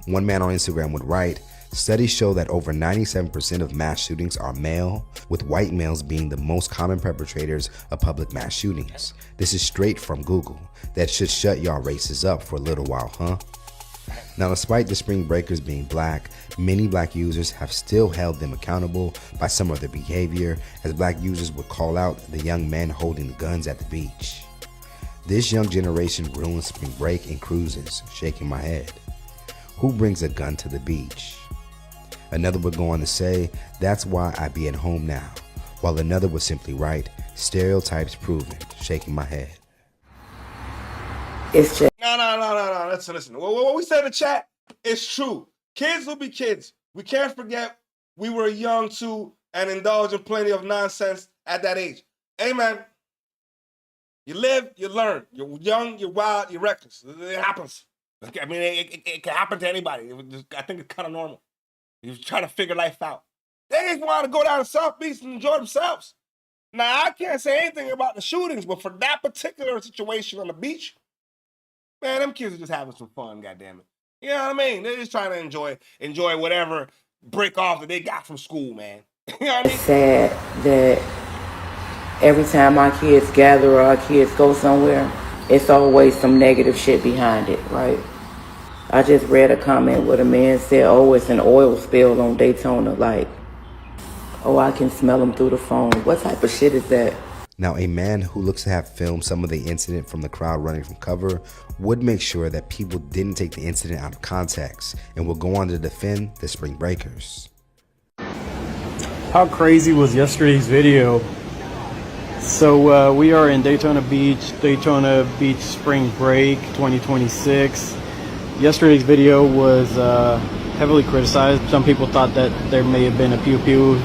One man on Instagram would write, "Studies show that over 97% of mass shootings are male, with white males being the most common perpetrators of public mass shootings. This is straight from Google. That should shut y'all races up for a little while, huh?" Now, despite the spring breakers being black, many black users have still held them accountable by some of their behavior, as black users would call out the young men holding the guns at the beach. This young generation ruins spring break and cruises, shaking my head. Who brings a gun to the beach? Another would go on to say, "That's why I be at home now," while another would simply write, "Stereotypes proven," shaking my head. It's just no. Listen. What we said in the chat, it's true. Kids will be kids. We can't forget we were young too and indulged in plenty of nonsense at that age. Hey, man. You live, you learn. You're young, you're wild, you're reckless. It happens. I mean, it can happen to anybody. I think it's kind of normal. You're trying to figure life out. They just want to go down to South Beach and enjoy themselves. Now, I can't say anything about the shootings, but for that particular situation on the beach, man, them kids are just having some fun, goddammit. You know what I mean? They're just trying to enjoy whatever break off that they got from school, man. You know what I mean? It's sad that every time our kids gather or our kids go somewhere, it's always some negative shit behind it, right? I just read a comment where the man said, "Oh, it's an oil spill on Daytona." Like, oh, I can smell them through the phone. What type of shit is that? Now, a man who looks to have filmed some of the incident from the crowd running from cover would make sure that people didn't take the incident out of context and will go on to defend the spring breakers. How crazy was yesterday's video? So we are in Daytona Beach Spring Break 2026. Yesterday's video was heavily criticized. Some people thought that there may have been a pew pew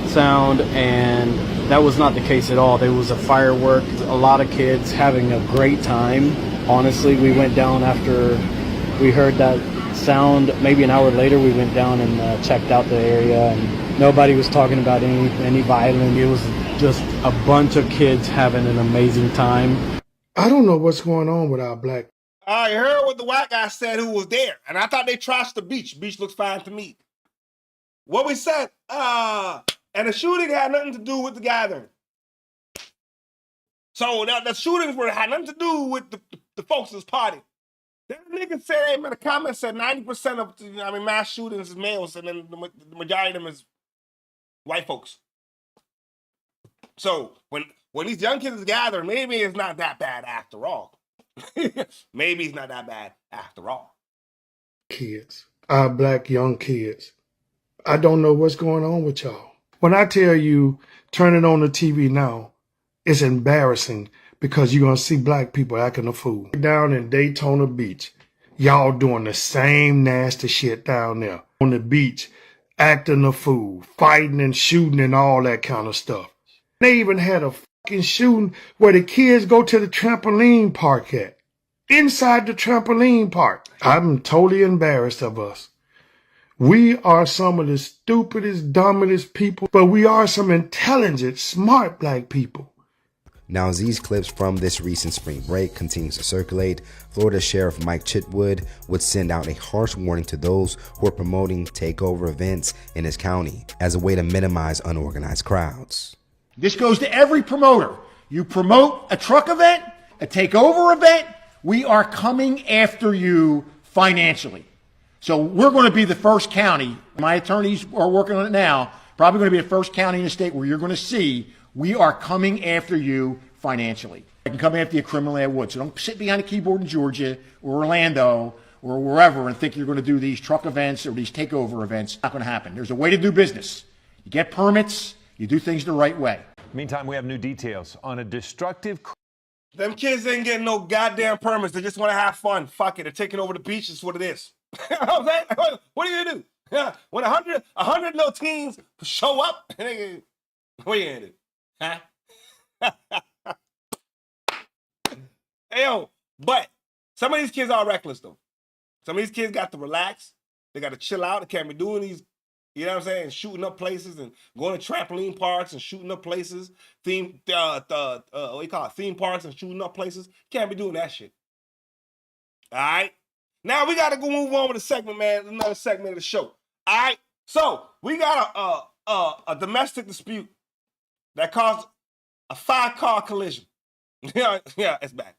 sound, and that was not the case at all. There was a firework, a lot of kids having a great time. Honestly, we went down after we heard that sound. Maybe an hour later, we went down and checked out the area, and nobody was talking about any violence. It was just a bunch of kids having an amazing time. I don't know what's going on with our black. I heard what the white guy said who was there, and I thought they trashed the beach. Beach looks fine to me. What we said, and the shooting had nothing to do with the gathering. So the shootings had nothing to do with the folks' party. That nigga said, hey, man, the comment said 90% of mass shootings is males, and then the majority of them is white folks. So when these young kids gather, maybe it's not that bad after all. Maybe it's not that bad after all. Kids, our black young kids. I don't know what's going on with y'all. When I tell you, turn it on the TV now, it's embarrassing because you're going to see black people acting a fool. Down in Daytona Beach, y'all doing the same nasty shit down there on the beach, acting a fool, fighting and shooting and all that kind of stuff. They even had a fucking shooting where the kids go to the trampoline park at. Inside the trampoline park. I'm totally embarrassed of us. We are some of the stupidest, dumbest people, but we are some intelligent, smart black people. Now, as these clips from this recent spring break continues to circulate, Florida Sheriff Mike Chitwood would send out a harsh warning to those who are promoting takeover events in his county as a way to minimize unorganized crowds. This goes to every promoter. You promote a truck event, a takeover event, we are coming after you financially. So we're going to be the first county, my attorneys are working on it now, probably going to be the first county in the state where you're going to see we are coming after you financially. I can come after you criminally, I would. So don't sit behind a keyboard in Georgia or Orlando or wherever and think you're going to do these truck events or these takeover events. It's not going to happen. There's a way to do business. You get permits, you do things the right way. Meantime, we have new details on a destructive... Them kids ain't getting no goddamn permits. They just want to have fun. Fuck it. They're taking over the beach. That's what it is. You know what I'm saying? What are you going to do? When 100 little teens show up, what are you going to do? Huh? Hey, yo, but some of these kids are reckless, though. Some of these kids got to relax. They got to chill out. They can't be doing these, you know what I'm saying, shooting up places and going to trampoline parks and shooting up places, theme parks and shooting up places. Can't be doing that shit. All right? Now we got to go move on with the segment, man. Another segment of the show. All right? So we got a domestic dispute that caused a 5-car collision. Yeah, it's bad.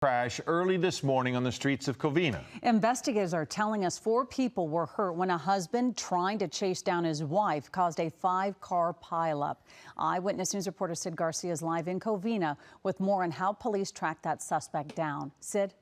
Crash early this morning on the streets of Covina. Investigators are telling us 4 people were hurt when a husband trying to chase down his wife caused a 5-car pileup. Eyewitness News reporter Sid Garcia is live in Covina with more on how police tracked that suspect down. Sid?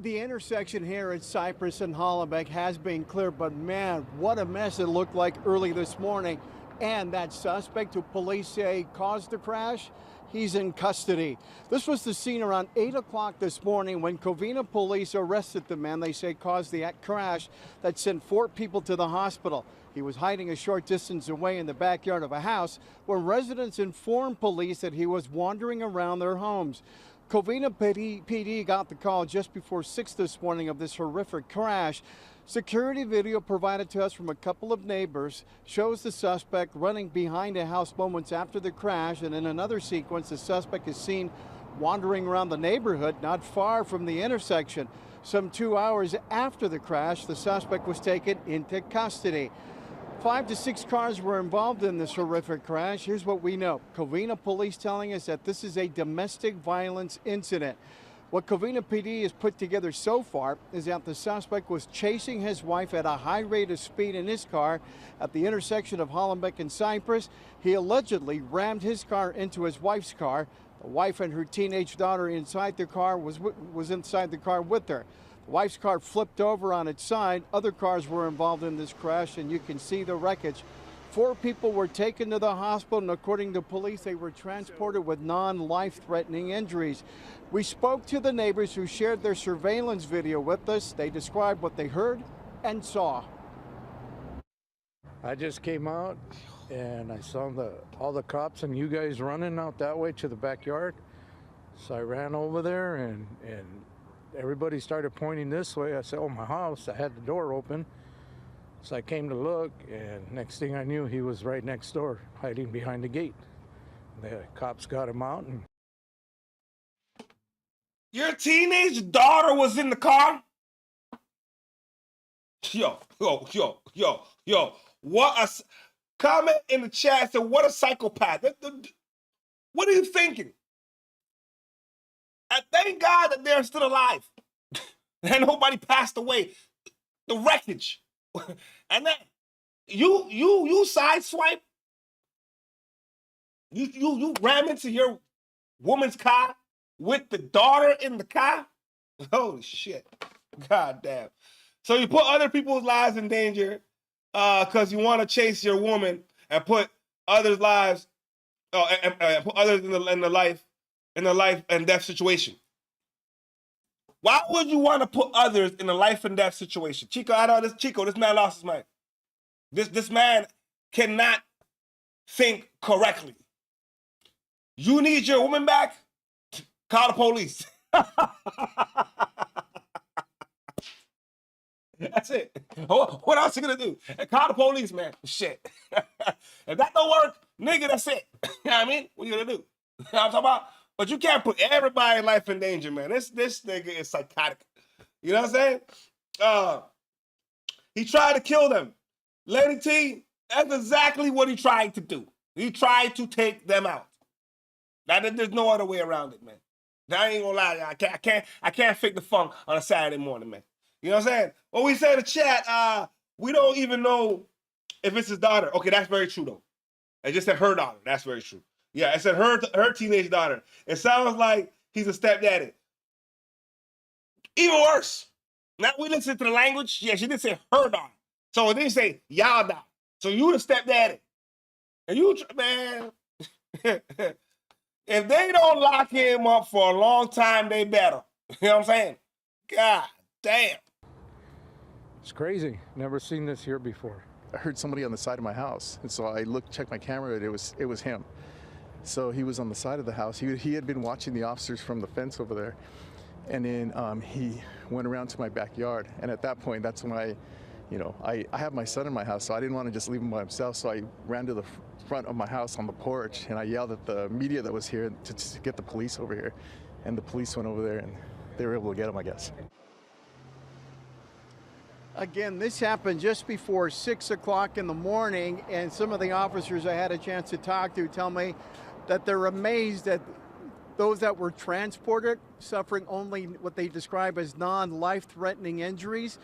The intersection here at Cypress and Hollenbeck has been clear, but man, what a mess it looked like early this morning. And that suspect who police say caused the crash, he's in custody. This was the scene around 8 o'clock this morning when Covina police arrested the man they say caused the crash that sent 4 people to the hospital. He was hiding a short distance away in the backyard of a house where residents informed police that he was wandering around their homes. Covina PD got the call just before 6 this morning of this horrific crash. Security video provided to us from a couple of neighbors shows the suspect running behind a house moments after the crash, and in another sequence, the suspect is seen wandering around the neighborhood not far from the intersection. Some 2 hours after the crash, the suspect was taken into custody. 5 to 6 cars were involved in this horrific crash. Here's what we know. Covina police telling us that this is a domestic violence incident. What Covina PD has put together so far is that the suspect was chasing his wife at a high rate of speed in his car at the intersection of Hollenbeck and Cypress. He allegedly rammed his car into his wife's car. The wife and her teenage daughter inside the car was inside the car with her. The wife's car flipped over on its side. Other cars were involved in this crash, and you can see the wreckage. 4 people were taken to the hospital, and according to police, they were transported with non-life-threatening injuries. We spoke to the neighbors who shared their surveillance video with us. They described what they heard and saw. I just came out, and I saw all the cops and you guys running out that way to the backyard. So I ran over there, and everybody started pointing this way. I said, oh, my house. I had the door open. So I came to look, and next thing I knew, he was right next door, hiding behind the gate. The cops got him out, and Your teenage daughter was in the car? Yo. Comment in the chat, said, what a psychopath. What are you thinking? And thank God that they're still alive. And nobody passed away. The wreckage. And then you sideswipe. You ram into your woman's car with the daughter in the car? Holy shit. God damn. So you put other people's lives in danger because you want to chase your woman and put others' lives and put others in the life and death situation. Why would you want to put others in a life and death situation? Chico, I know this man lost his mind. This man cannot think correctly. You need your woman back? Call the police. That's it. What else you gonna do? Call the police, man. Shit. If that don't work, nigga, that's it. You know what I mean? What you gonna do? You know what I'm talking about? But you can't put everybody's life in danger, man. This nigga is psychotic. You know what I'm saying? He tried to kill them. Lady T, that's exactly what he tried to do. He tried to take them out. Now, there's no other way around it, man. I ain't gonna lie, I can't fake the funk on a Saturday morning, man. You know what I'm saying? Well, we say in the chat, we don't even know if it's his daughter. Okay, that's very true, though. It just said her daughter. That's very true. Yeah, it said her teenage daughter. It sounds like he's a stepdaddy. Even worse. Now we listen to the language. Yeah, she did say her daughter. So it didn't say y'all daughter. So you the stepdaddy. And you, man, if they don't lock him up for a long time, they better. You know what I'm saying? God damn. It's crazy. Never seen this here before. I heard somebody on the side of my house, and so I checked my camera, and it was him. So he was on the side of the house. He had been watching the officers from the fence over there, and then he went around to my backyard. And at that point, that's when I have my son in my house, so I didn't want to just leave him by himself. So I ran to the front of my house on the porch, and I yelled at the media that was here to get the police over here. And the police went over there, and they were able to get him, I guess. Again, this happened just before 6 o'clock in the morning, and some of the officers I had a chance to talk to tell me that they're amazed that those that were transported suffering only what they describe as non-life-threatening injuries.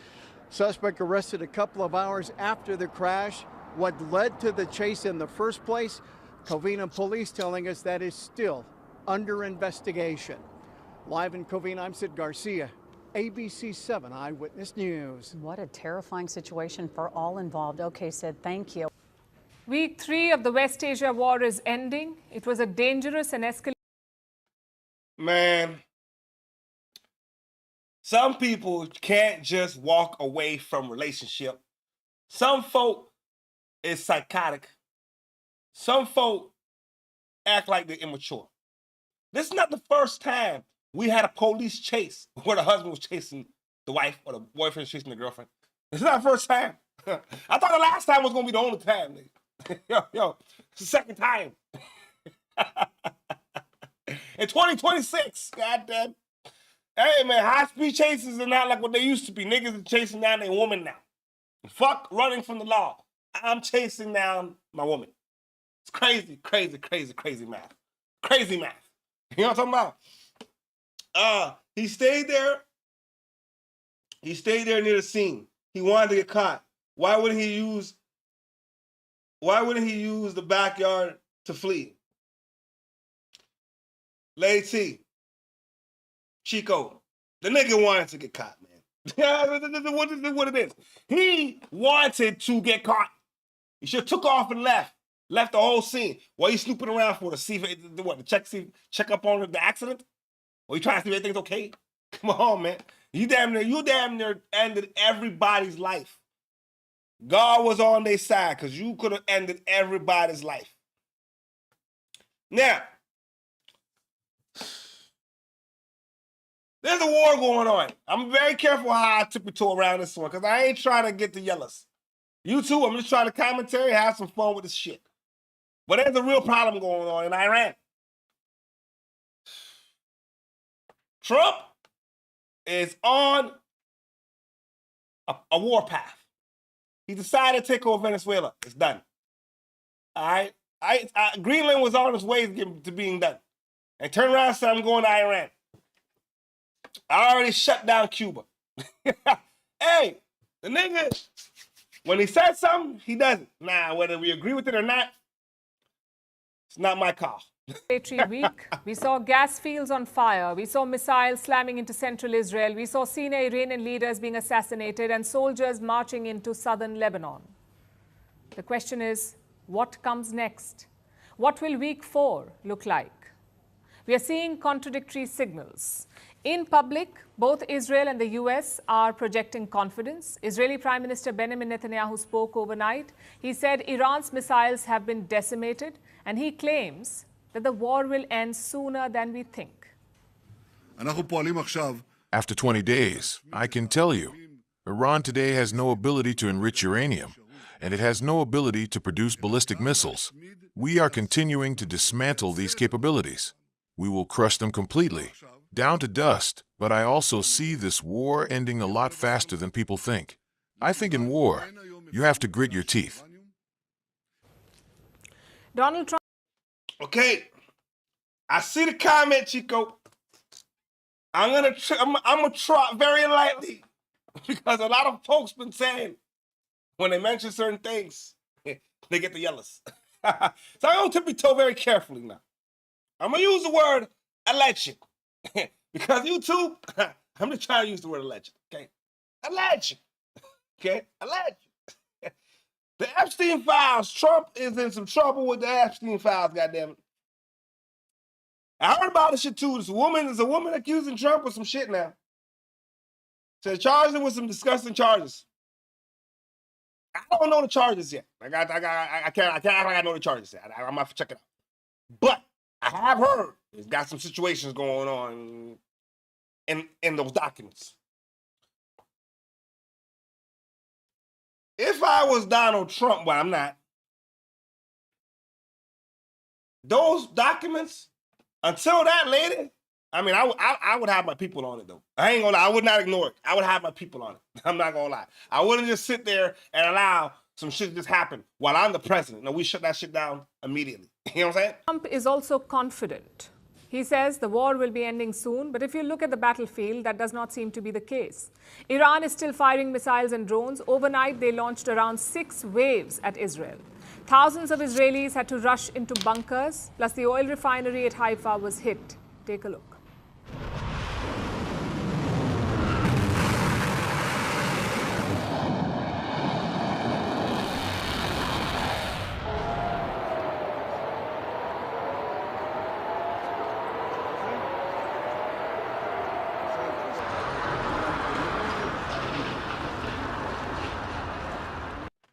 Suspect arrested a couple of hours after the crash. What led to the chase in the first place? Covina police telling us that is still under investigation. Live in Covina, I'm Sid Garcia. ABC 7 Eyewitness News. What a terrifying situation for all involved. Okay, Sid, thank you. Week 3 of the West Asia war is ending. It was a dangerous and escalating. Man, some people can't just walk away from relationship. Some folk is psychotic. Some folk act like they're immature. This is not the first time we had a police chase where the husband was chasing the wife or the boyfriend was chasing the girlfriend. It's not the first time. I thought the last time was going to be the only time, nigga. Yo, it's the second time. In 2026, goddamn. Hey, man, high-speed chases are not like what they used to be. Niggas are chasing down their woman now. Fuck running from the law. I'm chasing down my woman. It's crazy, crazy, crazy, crazy math. Crazy math. You know what I'm talking about? He stayed there. He stayed there near the scene. He wanted to get caught. Why wouldn't he use the backyard to flee? Lady T, Chico, the nigga wanted to get caught, man. What it is? He wanted to get caught. He should have took off and left the whole scene. What are you snooping around for? To see if what? To check up on the accident? Or you trying to see if everything's okay? Come on, man. You damn near ended everybody's life. God was on their side because you could have ended everybody's life. Now, there's a war going on. I'm very careful how I tiptoe around this one because I ain't trying to get the yellows. You too, I'm just trying to commentary, have some fun with this shit. But there's a real problem going on in Iran. Trump is on a war path. He decided to take over Venezuela. It's done. All right? Greenland was on its way to being done. And turned around and said, I'm going to Iran. I already shut down Cuba. Hey, the nigga, when he said something, he does it. Now, whether we agree with it or not, it's not my call. Week, we saw gas fields on fire. We saw missiles slamming into central Israel. We saw senior Iranian leaders being assassinated and soldiers marching into southern Lebanon. The question is, what comes next? What will week 4 look like? We are seeing contradictory signals. In public, both Israel and the US are projecting confidence. Israeli Prime Minister Benjamin Netanyahu spoke overnight. He said Iran's missiles have been decimated, and he claims that the war will end sooner than we think. After 20 days, I can tell you, Iran today has no ability to enrich uranium, and it has no ability to produce ballistic missiles. We are continuing to dismantle these capabilities. We will crush them completely, down to dust, but I also see this war ending a lot faster than people think. I think in war, you have to grit your teeth. Donald Trump. Okay, I see the comment, Chico. I'm gonna try very lightly because a lot of folks been saying when they mention certain things, they get the yellows. So I'm gonna tiptoe very carefully now. I'm gonna use the word alleged because YouTube. I'm just trying to use the word alleged. Okay, alleged. Okay, alleged. The Epstein files. Trump is in some trouble with the Epstein files. Goddamn. I heard about this shit too. There's a woman accusing Trump of some shit now. So charged him with some disgusting charges. I don't know the charges yet. I can't act like I know the charges yet. I'm gonna have to check it out. But I have heard he's got some situations going on in those documents. If I was Donald Trump, well, I'm not. Those documents, until that lady, I mean, I would have my people on it, though. I ain't gonna lie. I would not ignore it. I would have my people on it. I'm not gonna lie. I wouldn't just sit there and allow some shit to just happen while I'm the president. No, we shut that shit down immediately. You know what I'm saying? Trump is also confident. He says the war will be ending soon, but if you look at the battlefield, that does not seem to be the case. Iran is still firing missiles and drones. Overnight, they launched around 6 waves at Israel. Thousands of Israelis had to rush into bunkers, plus the oil refinery at Haifa was hit. Take a look.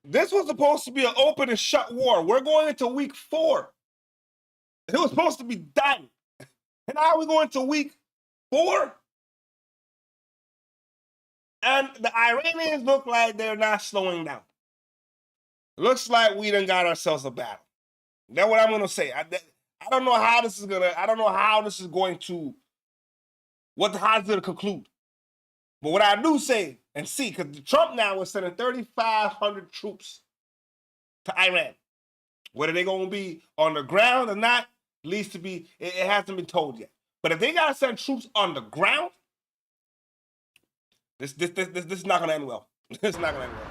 This was supposed to be an open and shut war. We're going into week 4. It was supposed to be done. And now we're going to week 4. And the Iranians look like they're not slowing down. Looks like we done got ourselves a battle. That's what I'm going to say. I don't know how this is going to, how it's going to conclude. But what I do say and see, because Trump now is sending 3,500 troops to Iran. Whether they're going to be on the ground or not, leads to be, it hasn't been told yet. But if they got to send troops on the ground, this is not going to end well. This is not going to end well.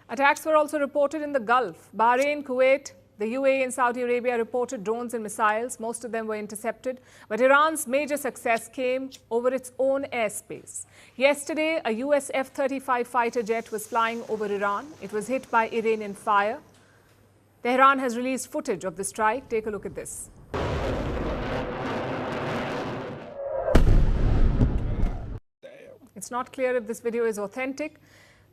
Attacks were also reported in the Gulf. Bahrain, Kuwait, the UAE and Saudi Arabia reported drones and missiles. Most of them were intercepted. But Iran's major success came over its own airspace. Yesterday, a US F-35 fighter jet was flying over Iran. It was hit by Iranian fire. Tehran has released footage of the strike. Take a look at this. It's not clear if this video is authentic,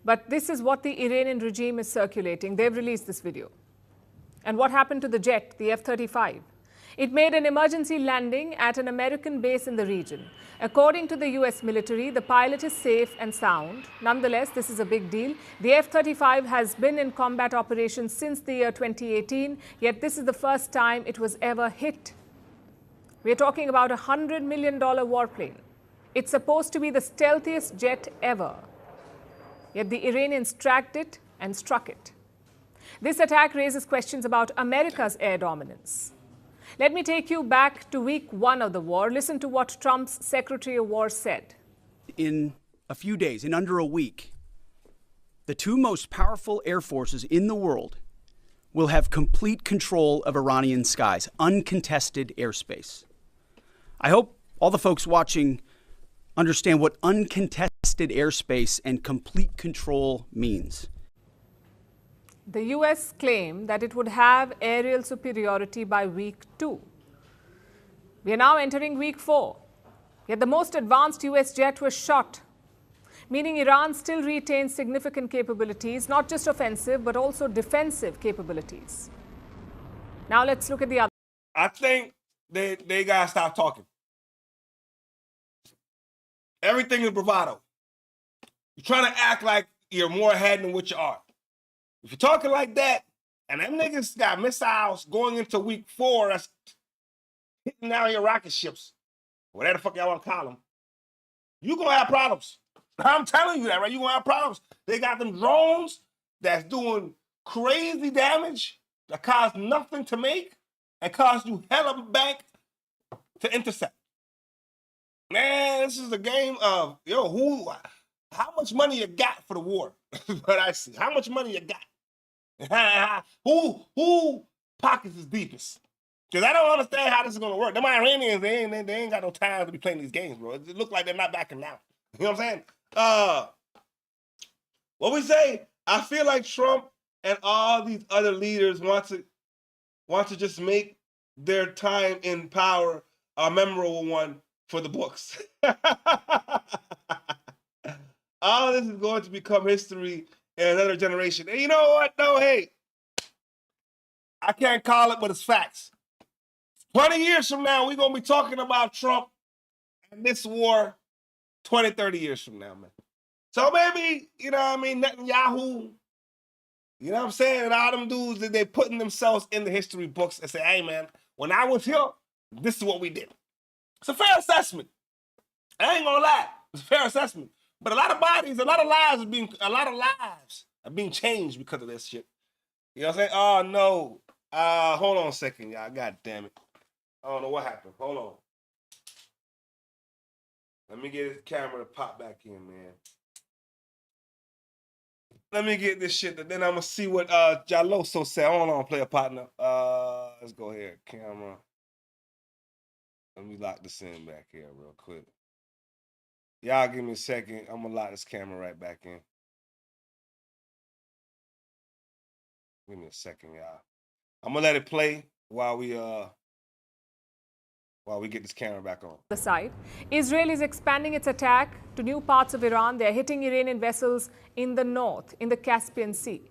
but this is what the Iranian regime is circulating. They've released this video. And what happened to the jet, the F-35? It made an emergency landing at an American base in the region. According to the US military, the pilot is safe and sound. Nonetheless, this is a big deal. The F-35 has been in combat operations since the year 2018, yet this is the first time it was ever hit. We're talking about a $100 million warplane. It's supposed to be the stealthiest jet ever. Yet the Iranians tracked it and struck it. This attack raises questions about America's air dominance. Let me take you back to week 1 of the war. Listen to what Trump's Secretary of War said. In a few days, in under a week, the two most powerful air forces in the world will have complete control of Iranian skies, uncontested airspace. I hope all the folks watching understand what uncontested airspace and complete control means. The U.S. claimed that it would have aerial superiority by week 2. We are now entering week 4. Yet the most advanced U.S. jet was shot, meaning Iran still retains significant capabilities, not just offensive, but also defensive capabilities. Now let's look at the other. I think they got to stop talking. Everything is bravado. You're trying to act like you're more ahead than what you are. If you're talking like that, and them niggas got missiles going into week 4, that's hitting down your rocket ships, whatever the fuck y'all want to call them, you're going to have problems. I'm telling you that, right? You're going to have problems. They got them drones that's doing crazy damage that cost nothing to make and cost you hella bank to intercept. Man, this is a game of, how much money you got for the war? But I see, how much money you got? Who pockets is deepest? Because I don't understand how this is going to work. Them Iranians, they ain't got no time to be playing these games, bro. It look like they're not backing down. You know what I'm saying? What we say, I feel like Trump and all these other leaders want to just make their time in power a memorable one for the books. All this is going to become history in another generation. And you know what? No, hey, I can't call it, but it's facts. 20 years from now, we're going to be talking about Trump and this war 20, 30 years from now, man. So maybe, you know what I mean, Netanyahu, you know what I'm saying, and all them dudes, they're putting themselves in the history books and say, hey, man, when I was here, this is what we did. It's a fair assessment. I ain't gonna lie. It's a fair assessment. But a lot of bodies, a lot of lives are being changed because of this shit. You know what I'm saying? Oh, no. Hold on a second, y'all. God damn it. I don't know what happened. Hold on. Let me get this camera to pop back in, man. Let me get this shit, then I'm going to see what Jaloso said. Hold on, player partner. Let's go here. Camera. Let me lock this in back here real quick. Y'all give me a second. I'm going to lock this camera right back in. Give me a second, y'all. I'm going to let it play while we get this camera back on. The side, Israel is expanding its attack to new parts of Iran. They're hitting Iranian vessels in the north, in the Caspian Sea.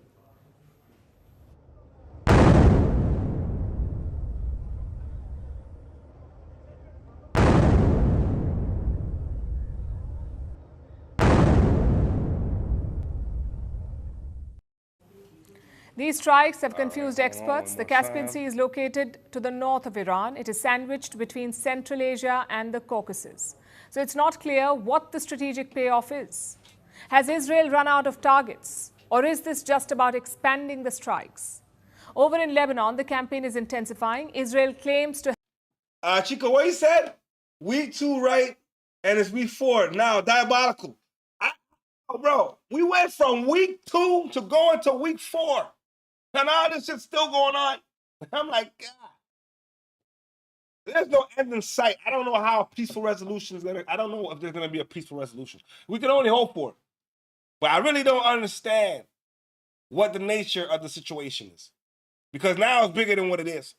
These strikes have confused experts. The Caspian Sea is located to the north of Iran. It is sandwiched between Central Asia and the Caucasus. So it's not clear what the strategic payoff is. Has Israel run out of targets? Or is this just about expanding the strikes? Over in Lebanon, the campaign is intensifying. Israel claims to... Chico, what he said? Week 2, right? And it's week 4. Now, diabolical. Bro, we went from week 2 to going to week 4. And all this shit's still going on. I'm like, God. There's no end in sight. I don't know how a peaceful resolution is I don't know if there's going to be a peaceful resolution. We can only hope for it. But I really don't understand what the nature of the situation is. Because now it's bigger than what it is.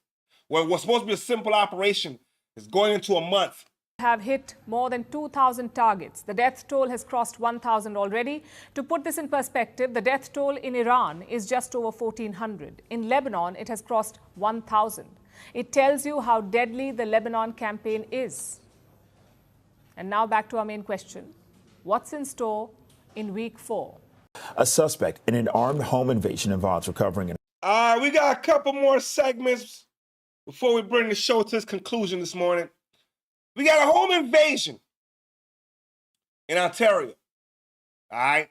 What's supposed to be a simple operation is going into a month. Have hit more than 2,000 targets. The death toll has crossed 1,000 already. To put this in perspective, the death toll in Iran is just over 1,400. In Lebanon, it has crossed 1,000. It tells you how deadly the Lebanon campaign is. And now back to our main question. What's in store in week 4? A suspect in an armed home invasion in Vaughan's recovering. We got a couple more segments before we bring the show to its conclusion this morning. We got a home invasion in Ontario. All right.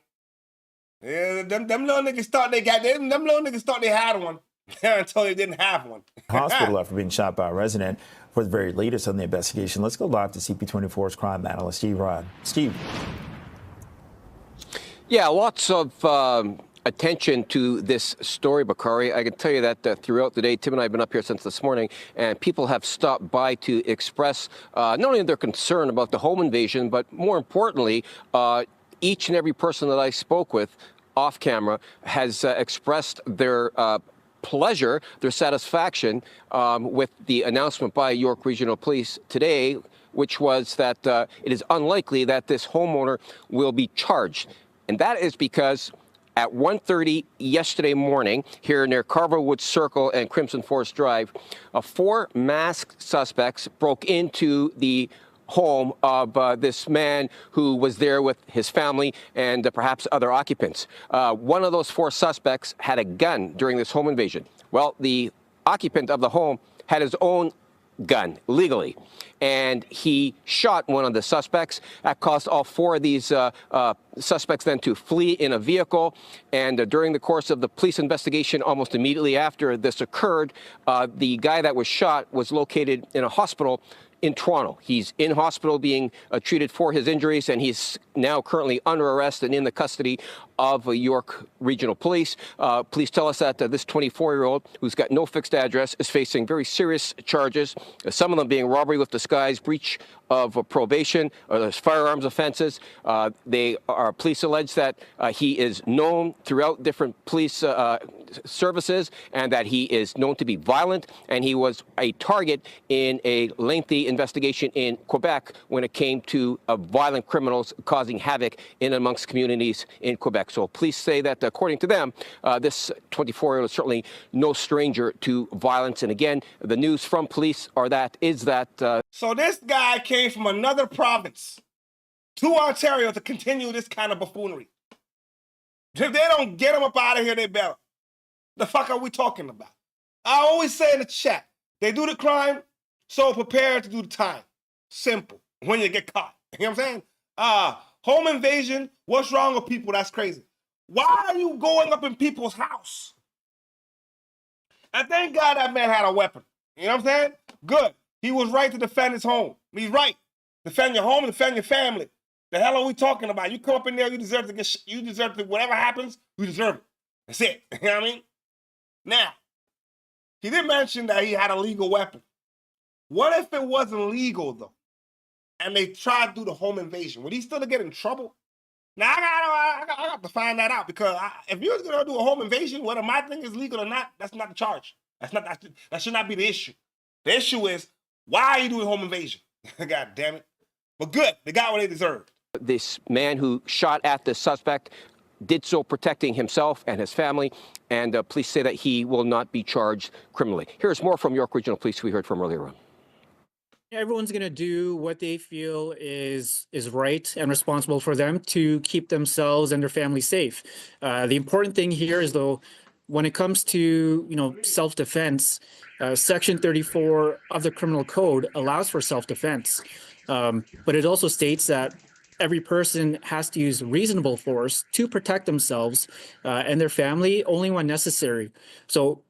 Yeah, them little niggas thought they got them little niggas thought they had one until they didn't have one. Hospital after being shot by a resident. For the very latest on the investigation, let's go live to CP24's crime analyst, Steve Rod. Steve. Yeah, lots of attention to this story, Bakari. I can tell you that throughout the day, Tim and I have been up here since this morning, and people have stopped by to express not only their concern about the home invasion, but more importantly, each and every person that I spoke with off camera has expressed their pleasure, their satisfaction with the announcement by York Regional Police today, which was that it is unlikely that this homeowner will be charged. And that is because at 1:30 yesterday morning, here near Carverwood Circle and Crimson Forest Drive, 4 masked suspects broke into the home of this man who was there with his family and perhaps other occupants. One of those 4 suspects had a gun during this home invasion. Well, the occupant of the home had his own gun legally, and he shot one of the suspects. That caused all 4 of these suspects then to flee in a vehicle. And during the course of the police investigation, almost immediately after this occurred, the guy that was shot was located in a hospital in Toronto. He's in hospital being treated for his injuries, and he's now currently under arrest and in the custody of York Regional Police. Police tell us that this 24-year-old, who's got no fixed address, is facing very serious charges, some of them being robbery with disguise, breach of probation, or there's firearms offenses. Police allege that he is known throughout different police services, and that he is known to be violent, and he was a target in a lengthy investigation in Quebec when it came to violent criminals causing havoc in amongst communities in Quebec. So police say that, according to them, this 24-year-old is certainly no stranger to violence. And again, the news from police is that. So this guy came from another province to Ontario to continue this kind of buffoonery. If they don't get him up out of here, they better. The fuck are we talking about? I always say in the chat, they do the crime, so prepare to do the time. Simple. When you get caught. You know what I'm saying? Home invasion, what's wrong with people? That's crazy. Why are you going up in people's house? And thank God that man had a weapon. You know what I'm saying? Good. He was right to defend his home. He's right. Defend your home, defend your family. The hell are we talking about? You come up in there, you deserve to get you deserve to, whatever happens, you deserve it. That's it. You know what I mean? Now, he did mention that he had a legal weapon. What if it wasn't legal, though, and they tried to do the home invasion? Would he still get in trouble? Now, I got to find that out, because if you're going to do a home invasion, whether my thing is legal or not, that's not the charge. That should not be the issue. The issue is, why are you doing home invasion? God damn it. But good, they got what they deserved. This man who shot at the suspect did so protecting himself and his family, and police say that he will not be charged criminally. Here's more from York Regional Police we heard from earlier on. Everyone's going to do what they feel is right and responsible for them to keep themselves and their family safe. The important thing here is, though, when it comes to self-defense, Section 34 of the Criminal Code allows for self-defense, but it also states that every person has to use reasonable force to protect themselves and their family only when necessary. So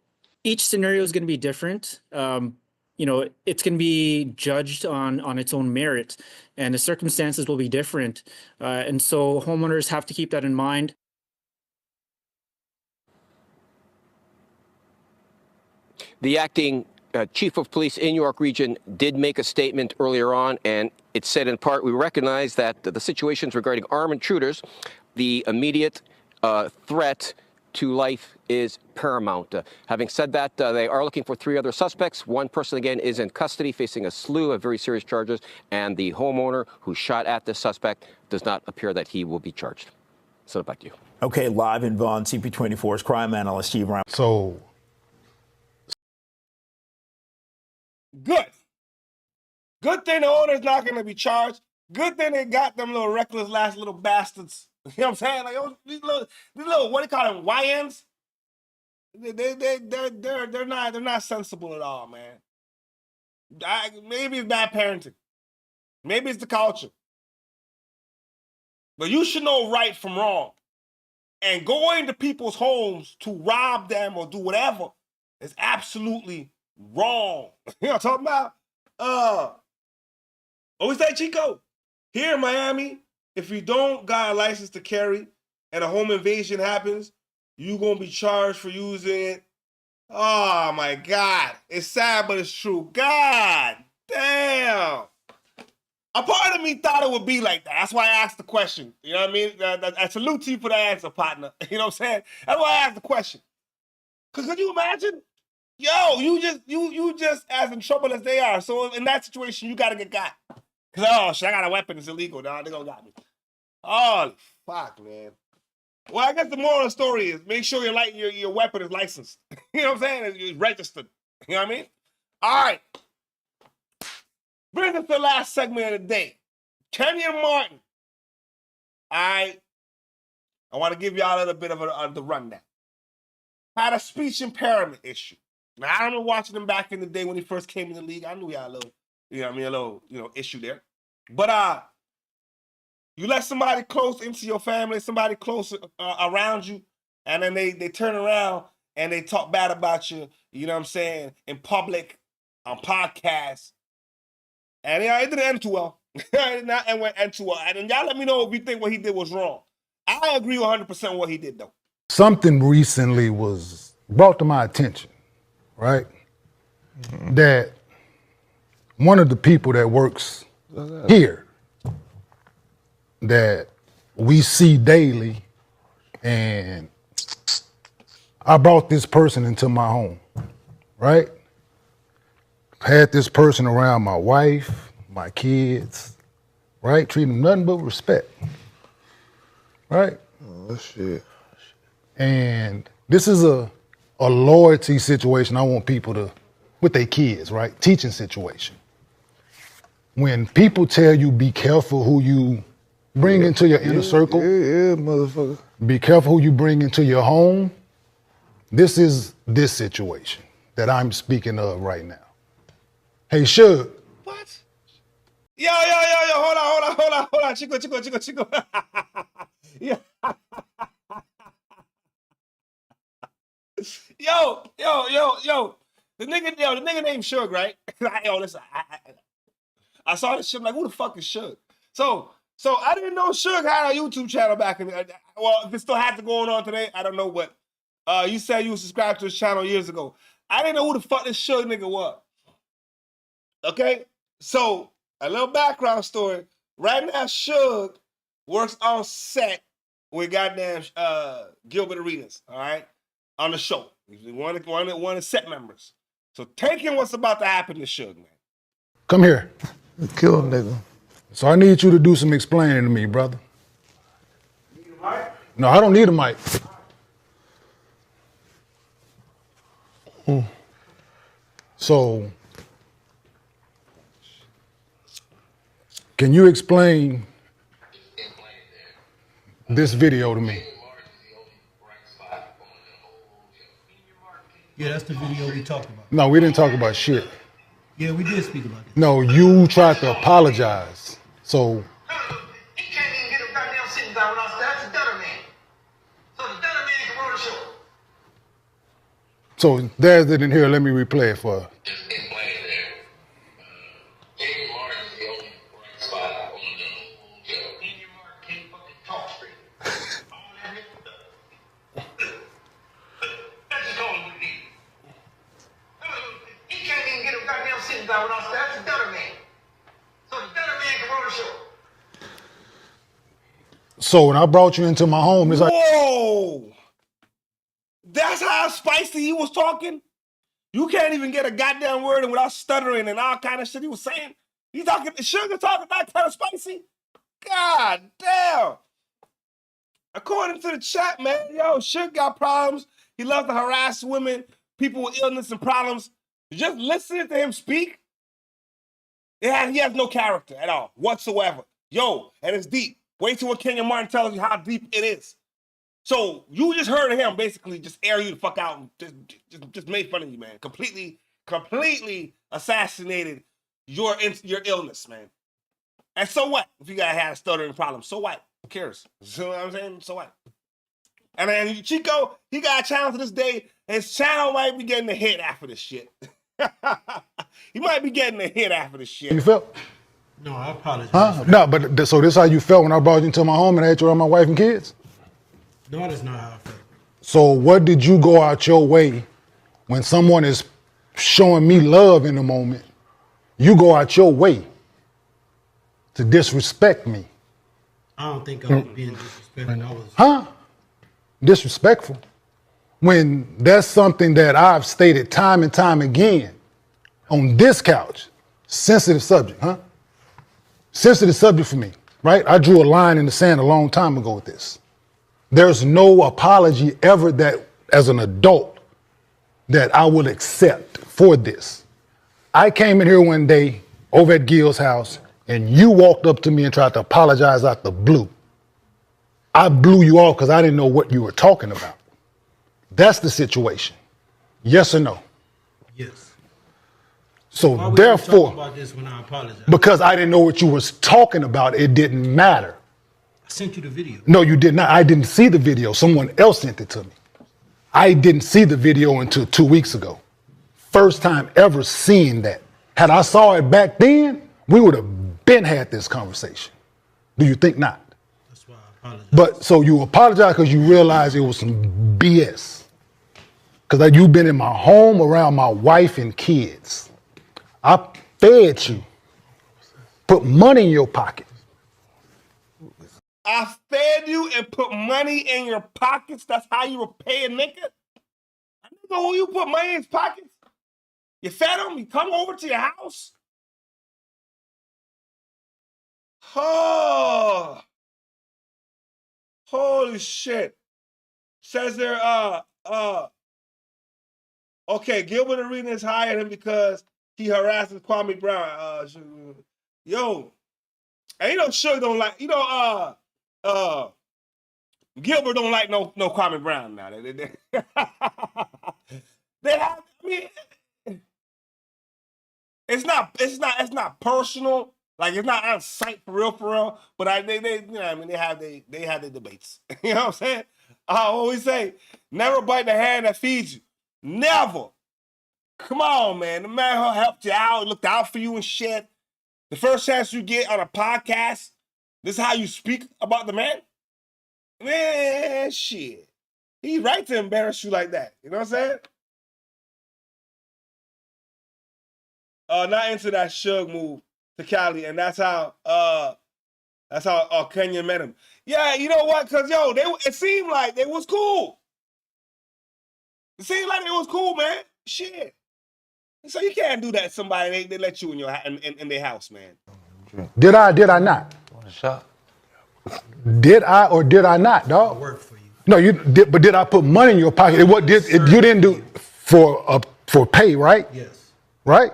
each scenario is going to be different. It's going to be judged on its own merit, and the circumstances will be different. And so homeowners have to keep that in mind. The acting chief of police in York Region did make a statement earlier on, and it said in part, we recognize that the situations regarding armed intruders, the immediate threat to life is paramount. Having said that, they are looking for 3 other suspects. One person, again, is in custody facing a slew of very serious charges, and the homeowner who shot at this suspect does not appear that he will be charged. So back to you. Okay, live in Vaughan, CP24's crime analyst, Steve Ryan. So, good thing the owner's not going to be charged. Good thing they got them little reckless last little bastards. You know what I'm saying? Like, these little, what do you call them, YNs? They're not sensible at all, man. Maybe it's bad parenting. Maybe it's the culture. But you should know right from wrong. And going to people's homes to rob them or do whatever is absolutely wrong. You know what I'm talking about? What was that, Chico? Here in Miami, if you don't got a license to carry and a home invasion happens, you're going to be charged for using it. Oh, my God. It's sad, but it's true. God damn. A part of me thought it would be like that. That's why I asked the question. You know what I mean? I salute you for the answer, partner. You know what I'm saying? That's why I asked the question. Because could you imagine? Yo, you just as in trouble as they are. So in that situation, you got to get got. Because, oh, shit, I got a weapon. It's illegal. Nah, they gonna got me. Oh, fuck, man. Well, I guess the moral of the story is make sure your weapon is licensed. You know what I'm saying? It's registered. You know what I mean? All right. Brings us to the last segment of the day. Kenyon Martin. All right. I want to give y'all a little bit of the rundown. Had a speech impairment issue. Now, I remember watching him back in the day when he first came in the league. I knew he had a little, a little, issue there. But you let somebody close into your family, somebody close around you, and then they turn around and they talk bad about you, you know what I'm saying, in public, on podcasts. And it didn't end too well. It went end too well. And y'all let me know if you think what he did was wrong. I agree 100% with what he did, though. Something recently was brought to my attention, right? That one of the people that works here that we see daily, and I brought this person into my home, right? Had this person around my wife, my kids, right? Treat them nothing but respect, right? Oh, shit. And this is a loyalty situation I want people to, with their kids, right? Teaching situation. When people tell you be careful who you bring into your inner circle. Yeah, motherfucker. Be careful who you bring into your home. This is this situation that I'm speaking of right now. Hey, Suge. What? Yo, hold on. Chico. Yeah. Yo. The nigga named Suge, right? Listen, I saw this shit, I'm like, who the fuck is Suge? So I didn't know Suge had a YouTube channel back in the well, if it still had to go on today, I don't know, but you said you were subscribed to his channel years ago. I didn't know who the fuck this Suge nigga was. Okay? So, a little background story. Right now, Suge works on set with goddamn Gilbert Arenas, all right? On the show. He's one of the set members. So take in what's about to happen to Suge, man. Come here. Kill him, nigga. So I need you to do some explaining to me, brother. You need a mic? No, I don't need a mic. So, can you explain this video to me? Yeah, that's the video we talked about. No, we didn't talk about shit. Yeah, we did speak about it. No, you tried to apologize. So, so there's it in here. Let me replay it for her. So when I brought you into my home, it's like, whoa! That's how spicy he was talking? You can't even get a goddamn word in without stuttering and all kind of shit he was saying. He's talking, Sugar talking that kind of spicy? God damn! According to the chat, man, yo, Sugar got problems. He loves to harass women, people with illness and problems. Just listening to him speak, he has no character at all, whatsoever. Yo, and it's deep. Wait till what Kenyon Martin tells you how deep it is. So you just heard him basically just air you the fuck out and just made fun of you, man. Completely assassinated your illness, man. And so what? If you gotta have a stuttering problem, so what? Who cares? You know what I'm saying? So what? And then Chico, he got a channel to this day. His channel might be getting a hit after this shit. He might be getting a hit after this shit. You felt? No, I apologize. Huh? No, but so this how you felt when I brought you into my home and I had you around my wife and kids? No, that's not how I felt. So what did you go out your way when someone is showing me love in the moment? You go out your way to disrespect me. I don't think I was being disrespectful. I was. Huh? Disrespectful. When that's something that I've stated time and time again on this couch. Sensitive subject, huh? Sensitive subject for me, right? I drew a line in the sand a long time ago with this. There's no apology ever that, as an adult, that I will accept for this. I came in here one day over at Gil's house and you walked up to me and tried to apologize out the blue. I blew you off because I didn't know what you were talking about. That's the situation. Yes or no? Yes. So Why would therefore, you talk about this when I apologize? because I didn't know what you was talking about, it didn't matter. I sent you the video. No, you did not. I didn't see the video. Someone else sent it to me. I didn't see the video until 2 weeks ago. First time ever seeing that. Had I saw it back then, we would have been had this conversation. Do you think not? That's why I apologize. But so you apologize because you realize it was some BS. Because you've been in my home around my wife and kids. I fed you. Put money in your pocket. I fed you and put money in your pockets. That's how you repay a nigga? I know who you put money in his pockets. You fed him, he come over to your house. Oh. Holy shit. Says there, okay, Gilbert Arenas hired him because he harasses Kwame Brown. Yo, and you know, Suge don't like, Gilbert don't like no Kwame Brown now. They have, I mean, it's not personal. Like it's not on site for real. But they you know what I mean, they have their debates. You know what I'm saying? I always say, never bite the hand that feeds you. Never. Come on, man. The man who helped you out, looked out for you and shit. The first chance you get on a podcast, this is how you speak about the man? Man, shit. He's right to embarrass you like that. You know what I'm saying? Not into that Suge move to Cali, and that's how Kenyon met him. Yeah, you know what? Cause yo, it seemed like they was cool. It seemed like it was cool, man. Shit. So you can't do that to somebody. They let you in their house, man. Did I not? Did I or did I not, dog? I work for you. No, you did, but did I put money in your pocket? You didn't do for pay, right? Yes. Right?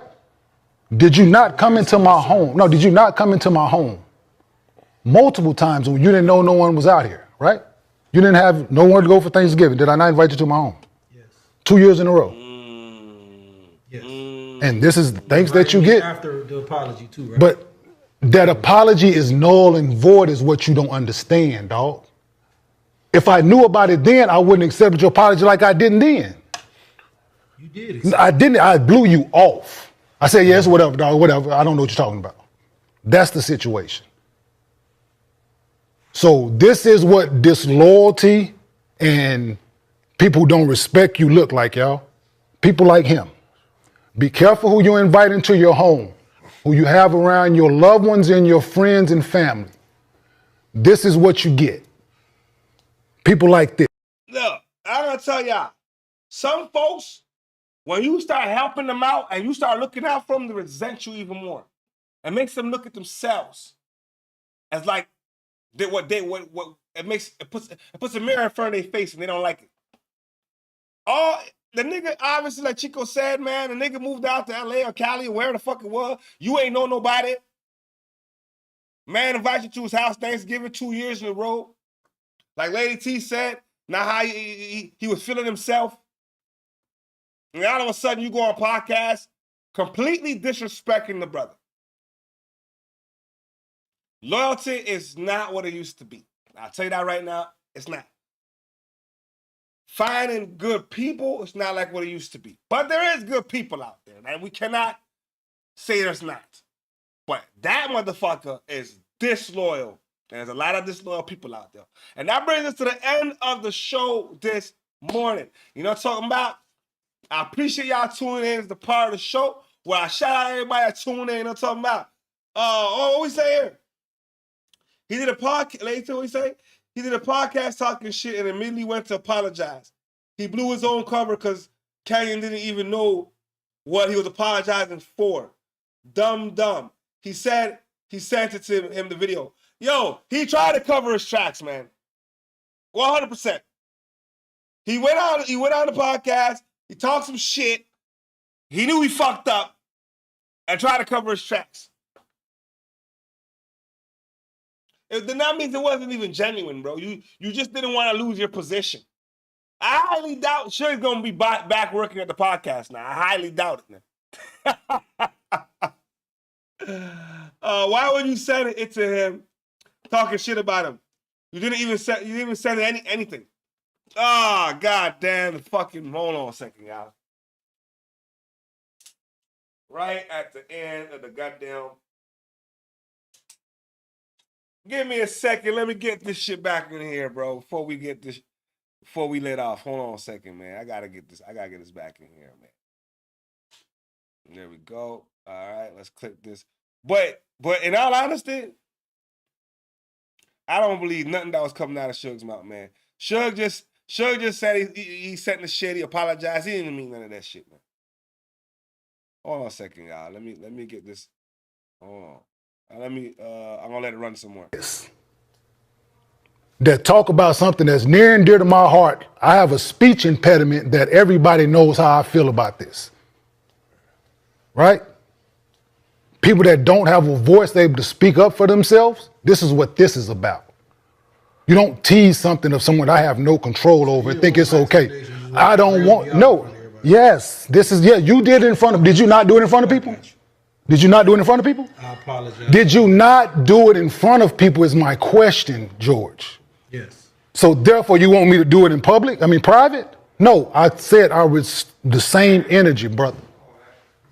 Did you not come into my home? No, did you not come into my home multiple times when you didn't know no one was out here, right? You didn't have no one to go for Thanksgiving. Did I not invite you to my home? Yes. 2 years in a row. Yes. And this is thanks that you get. After the apology too, right? But that apology is null and void is what you don't understand, dog. If I knew about it then, I wouldn't accept your apology like I didn't then. You did. I didn't. I blew you off. I said, yes, whatever, dog, whatever. I don't know what you're talking about. That's the situation. So this is what disloyalty and people who don't respect you look like, y'all. People like him. Be careful who you invite into your home, who you have around your loved ones and your friends and family. This is what you get. People like this. Look, I'm gonna tell y'all, some folks, when you start helping them out and you start looking out for them, they resent you even more. It makes them look at themselves as like it puts a mirror in front of their face and they don't like it. Oh, the nigga, obviously, like Chico said, man, the nigga moved out to LA or Cali or wherever the fuck it was. You ain't know nobody. Man invited you to his house Thanksgiving 2 years in a row. Like Lady T said, now how he was feeling himself. And all of a sudden you go on podcast completely disrespecting the brother. Loyalty is not what it used to be. I'll tell you that right now. It's not. Finding good people, it's not like what it used to be. But there is good people out there, and we cannot say there's not. But that motherfucker is disloyal. There's a lot of disloyal people out there. And that brings us to the end of the show this morning. You know what I'm talking about? I appreciate y'all tuning in as the part of the show where I shout out everybody that tune in. You know what I'm talking about? What we say here? He did a podcast. Later, what we say? He did a podcast talking shit and immediately went to apologize. He blew his own cover because Kenyon didn't even know what he was apologizing for. Dumb. He said he sent it to him the video. Yo, he tried to cover his tracks, man. 100%. He went on the podcast. He talked some shit. He knew he fucked up and tried to cover his tracks. Then that means it wasn't even genuine, bro. You just didn't want to lose your position. I highly doubt Suge's going to be back working at the podcast now. I highly doubt it, man. Why would you send it to him talking shit about him? You didn't even send anything. Oh, god damn the fucking, hold on a second, y'all. Right at the end of the goddamn. Give me a second. Let me get this shit back in here, bro. Before we let off. Hold on a second, man. I gotta get this back in here, man. There we go. All right, let's click this. But in all honesty, I don't believe nothing that was coming out of Suge's mouth, man. Suge just said he sent the shit. He apologized. He didn't mean none of that shit, man. Hold on a second, y'all. Let me get this. Hold on. I'm gonna let it run some more. That talk about something that's near and dear to my heart. I have a speech impediment that everybody knows how I feel about this. Right? People that don't have a voice, they're able to speak up for themselves. This is what this is about. You don't tease something of someone I have no control over and think it's okay. I don't want, no. Yes, you did it in front of, did you not do it in front of people? Did you not do it in front of people? I apologize. Did you not do it in front of people is my question, George. Yes. So therefore you want me to do it in public? I mean private? No, I said I was the same energy, brother.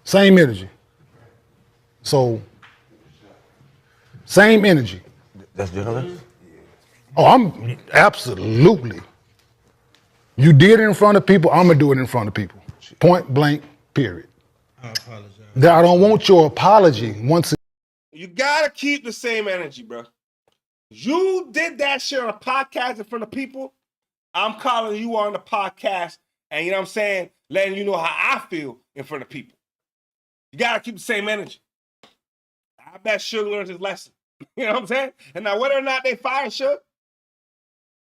Same energy. So, same energy. That's gentlemen? Oh, I'm absolutely. You did it in front of people, I'm gonna do it in front of people. Point blank, period. I apologize. I don't want your apology once. You gotta keep the same energy, bro. You did that shit on a podcast in front of people. I'm calling you on the podcast, and you know what I'm saying, letting you know how I feel in front of people. You gotta keep the same energy. I bet Suge learned his lesson. You know what I'm saying? And now whether or not they fired Suge,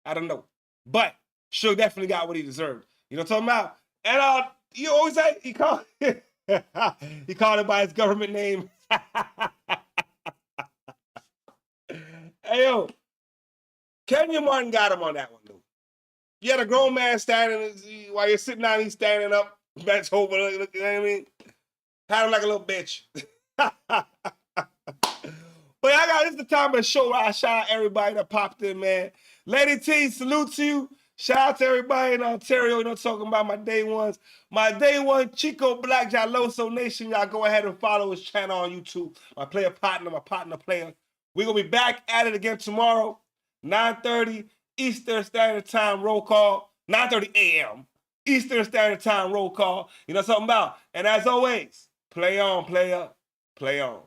I don't know. But Suge definitely got what he deserved. You know what I'm talking about? And you always say he called he called it by his government name. Hey yo, Kenyon Martin got him on that one, though. You had a grown man standing while you're sitting down, he's standing up, bent over, look, you know what I mean? Had him like a little bitch. But this is the time of the show where I shout out everybody that popped in, man. Lady T, salute to you. Shout out to everybody in Ontario, you know, talking about my day ones. My day one, Chico Black Jaloso Nation. Y'all go ahead and follow his channel on YouTube. My player partner, my partner player. We're going to be back at it again tomorrow, 9:30 Eastern Standard Time roll call. 9:30 a.m. Eastern Standard Time roll call. You know what I'm talking about? And as always, play on, player, play on.